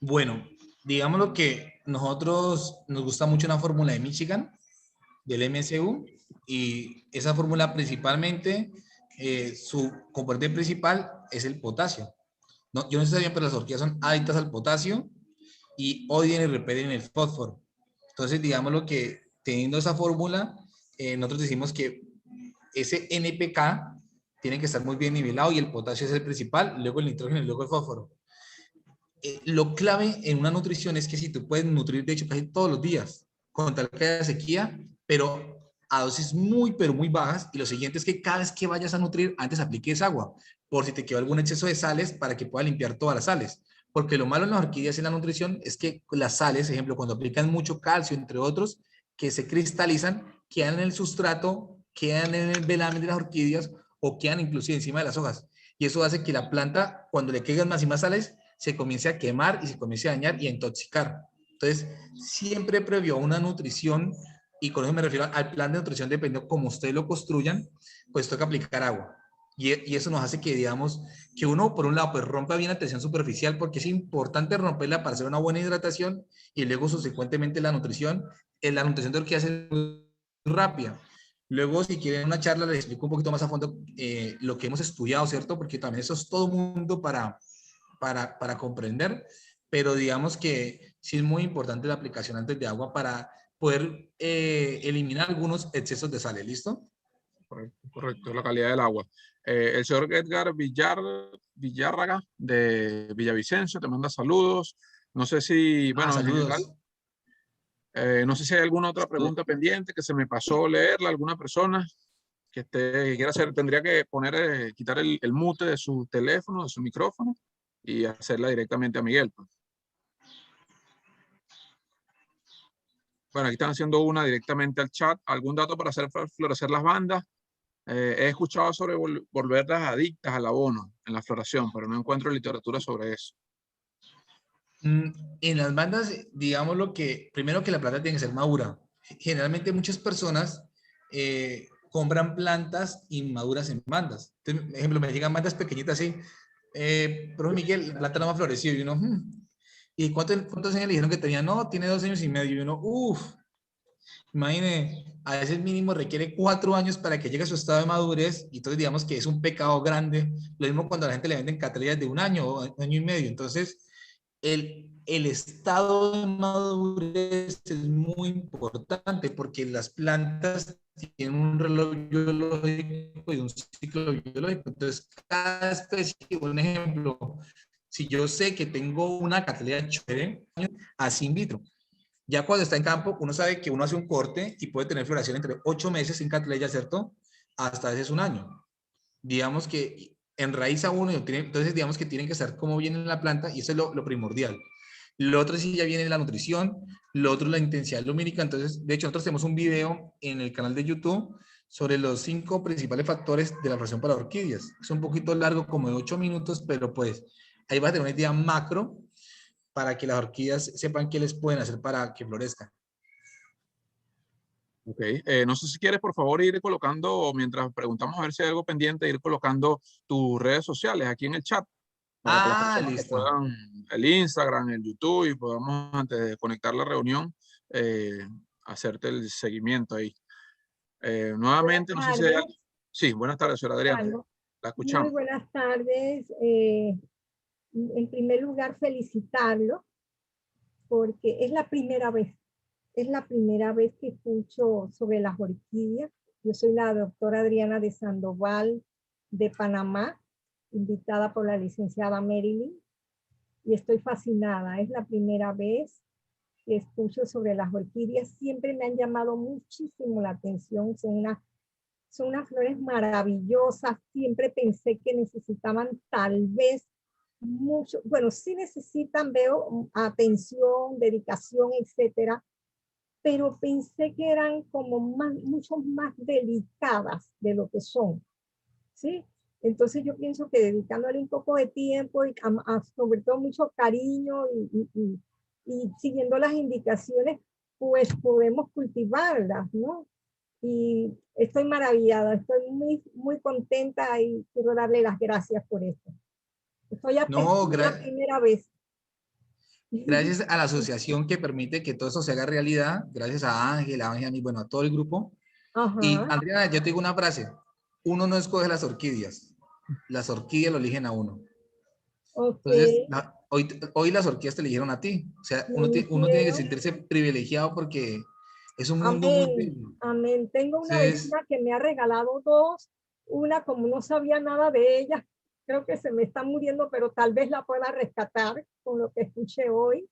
Bueno, digámoslo que nosotros nos gusta mucho una fórmula de Michigan, del MSU, y esa fórmula principalmente, su componente principal es el potasio. No, yo no sé bien, pero las orquídeas son adictas al potasio y odian y repelen el fósforo. Entonces, digámoslo que teniendo esa fórmula, nosotros decimos que ese NPK tiene que estar muy bien nivelado y el potasio es el principal, luego el nitrógeno y luego el fósforo. Lo clave en una nutrición es que si tú puedes nutrir, de hecho, casi todos los días, con tal que haya sequía, pero a dosis muy, pero muy bajas. Y lo siguiente es que cada vez que vayas a nutrir, antes apliques agua, por si te quedó algún exceso de sales, para que pueda limpiar todas las sales. Porque lo malo en las orquídeas y en la nutrición es que las sales, ejemplo, cuando aplican mucho calcio, entre otros, que se cristalizan, quedan en el sustrato, quedan en el velamen de las orquídeas o quedan inclusive encima de las hojas. Y eso hace que la planta, cuando le caigan más y más sales, se comience a quemar y se comience a dañar y a intoxicar. Entonces, siempre previo a una nutrición, y con eso me refiero al plan de nutrición, dependiendo cómo ustedes lo construyan, pues toca aplicar agua. Y eso nos hace que, digamos, que uno, por un lado, pues rompa bien la tensión superficial, porque es importante romperla para hacer una buena hidratación, y luego, subsecuentemente, la nutrición de orquídeas es muy rápida. Luego, si quieren una charla, les explico un poquito más a fondo lo que hemos estudiado, ¿cierto? Porque también eso es todo mundo para comprender, pero digamos que sí es muy importante la aplicación antes de agua para poder eliminar algunos excesos de sales, ¿listo? Correcto, la calidad del agua. El señor Edgar Villárraga de Villavicencio te manda saludos. No sé si, bueno, en general, Saludos. no sé si hay alguna otra pregunta pendiente que se me pasó leerla, alguna persona que quiera hacer, tendría que poner, quitar el mute de su teléfono, de su micrófono y hacerla directamente a Miguel, pues. Bueno, aquí están haciendo una directamente al chat. ¿Algún dato para hacer florecer las bandas? He escuchado sobre volverlas adictas al abono en la floración, pero no encuentro literatura sobre eso. En las bandas, digamos lo que, primero que la planta tiene que ser madura. Generalmente muchas personas compran plantas inmaduras en bandas. Entonces, por ejemplo, me llegan bandas pequeñitas así, pero Miguel, la planta no me ha florecido. Y uno, ¿y cuántos años le dijeron que tenía? No, tiene 2 años y medio. Y uno, imagine, a veces mínimo requiere 4 años para que llegue a su estado de madurez, y entonces digamos que es un pecado grande. Lo mismo cuando a la gente le venden catrillas de 1 año o 1 año y medio. Entonces, el estado de madurez es muy importante, porque las plantas tienen un reloj biológico y un ciclo biológico. Entonces, cada especie, un ejemplo, si yo sé que tengo una cattleya chévere, así in vitro. Ya cuando está en campo, uno sabe que uno hace un corte y puede tener floración entre 8 meses sin cattleya, ¿cierto? Hasta a veces 1 año. Digamos que enraiza uno, entonces digamos que tienen que estar como bien en la planta, y eso es lo primordial. Lo otro sí ya viene la nutrición, lo otro la intensidad lumínica. Entonces, de hecho, nosotros tenemos un video en el canal de YouTube sobre los 5 principales factores de la floración para orquídeas. Es un poquito largo, como de 8 minutos, pero pues ahí vas a tener una idea macro para que las orquídeas sepan qué les pueden hacer para que florezcan. Ok, no sé si quieres, por favor, ir colocando, mientras preguntamos a ver si hay algo pendiente, ir colocando tus redes sociales aquí en el chat, para que las personas lo Listo. puedan, el Instagram, el YouTube, y podamos, antes de conectar la reunión, hacerte el seguimiento ahí. Nuevamente, no sé si hay algo. Sí, buenas tardes, señora Adriana. La escuchamos. Muy buenas tardes. En primer lugar, felicitarlo, porque es la primera vez que escucho sobre las orquídeas. Yo soy la doctora Adriana de Sandoval de Panamá, invitada por la licenciada Marilyn, y estoy fascinada. Es la primera vez que escucho sobre las orquídeas. Siempre me han llamado muchísimo la atención. Son unas flores maravillosas. Siempre pensé que necesitaban tal vez mucho, bueno, sí necesitan, veo, atención, dedicación, etcétera, pero pensé que eran como mucho más delicadas de lo que son, ¿sí? Entonces yo pienso que dedicándole un poco de tiempo y sobre todo mucho cariño y siguiendo las indicaciones, pues podemos cultivarlas, ¿no? Y estoy maravillada, estoy muy, muy contenta y quiero darle las gracias por esto. Estoy la primera vez. Gracias a la asociación que permite que todo eso se haga realidad, gracias a Ángel, a mí, bueno, a todo el grupo. Ajá. Y Andrea, yo te digo una frase: uno no escoge las orquídeas lo eligen a uno. Okay. Entonces, hoy las orquídeas te eligieron a ti. O sea, uno tiene que sentirse privilegiado, porque es un mundo muy bello. Amén. Tengo una vecina que me ha regalado 2. Una, como no sabía nada de ella, creo que se me está muriendo, pero tal vez la pueda rescatar con lo que escuché hoy.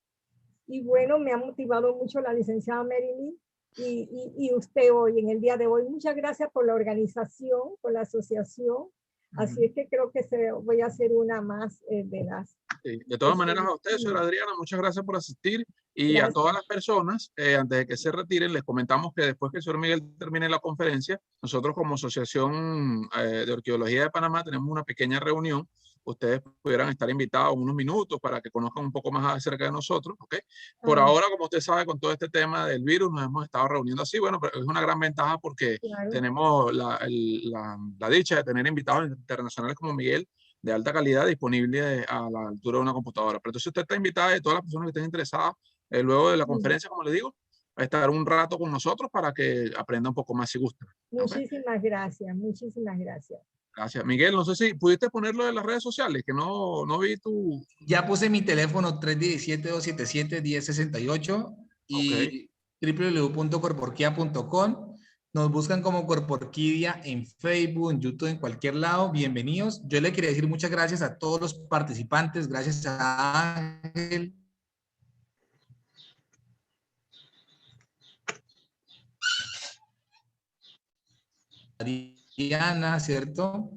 Y bueno, me ha motivado mucho la licenciada Marilyn y usted hoy, en el día de hoy. Muchas gracias por la organización, por la asociación. Así es que creo que voy a hacer una más de las... Sí, de todas maneras, a usted, señora Adriana, muchas gracias por asistir. Y Gracias. a todas las personas, antes de que se retiren, les comentamos que después que el señor Miguel termine la conferencia, nosotros como Asociación de Orquideología de Panamá tenemos una pequeña reunión. Ustedes pudieran estar invitados unos minutos para que conozcan un poco más acerca de nosotros, ¿ok? Por ahora, como usted sabe, con todo este tema del virus, nos hemos estado reuniendo así. Bueno, pero es una gran ventaja porque Claro. tenemos la dicha de tener invitados internacionales como Miguel, de alta calidad, disponible a la altura de una computadora. Pero entonces usted está invitada, y todas las personas que estén interesadas, luego de la conferencia, como le digo, a estar un rato con nosotros para que aprenda un poco más si gusta. Muchísimas gracias, muchísimas gracias. Gracias. Miguel, no sé si pudiste ponerlo en las redes sociales, que no vi tu... Ya puse mi teléfono 317-277-1068 y www.corporquia.com. Nos buscan como Corporquidia en Facebook, en YouTube, en cualquier lado. Bienvenidos. Yo le quería decir muchas gracias a todos los participantes. Gracias a Ángel. Diana, ¿cierto?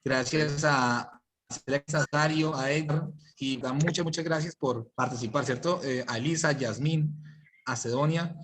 Gracias a Alexa, Dario, a Edgar, y muchas gracias por participar, ¿cierto? A Elisa, Yasmín, a Cedonia,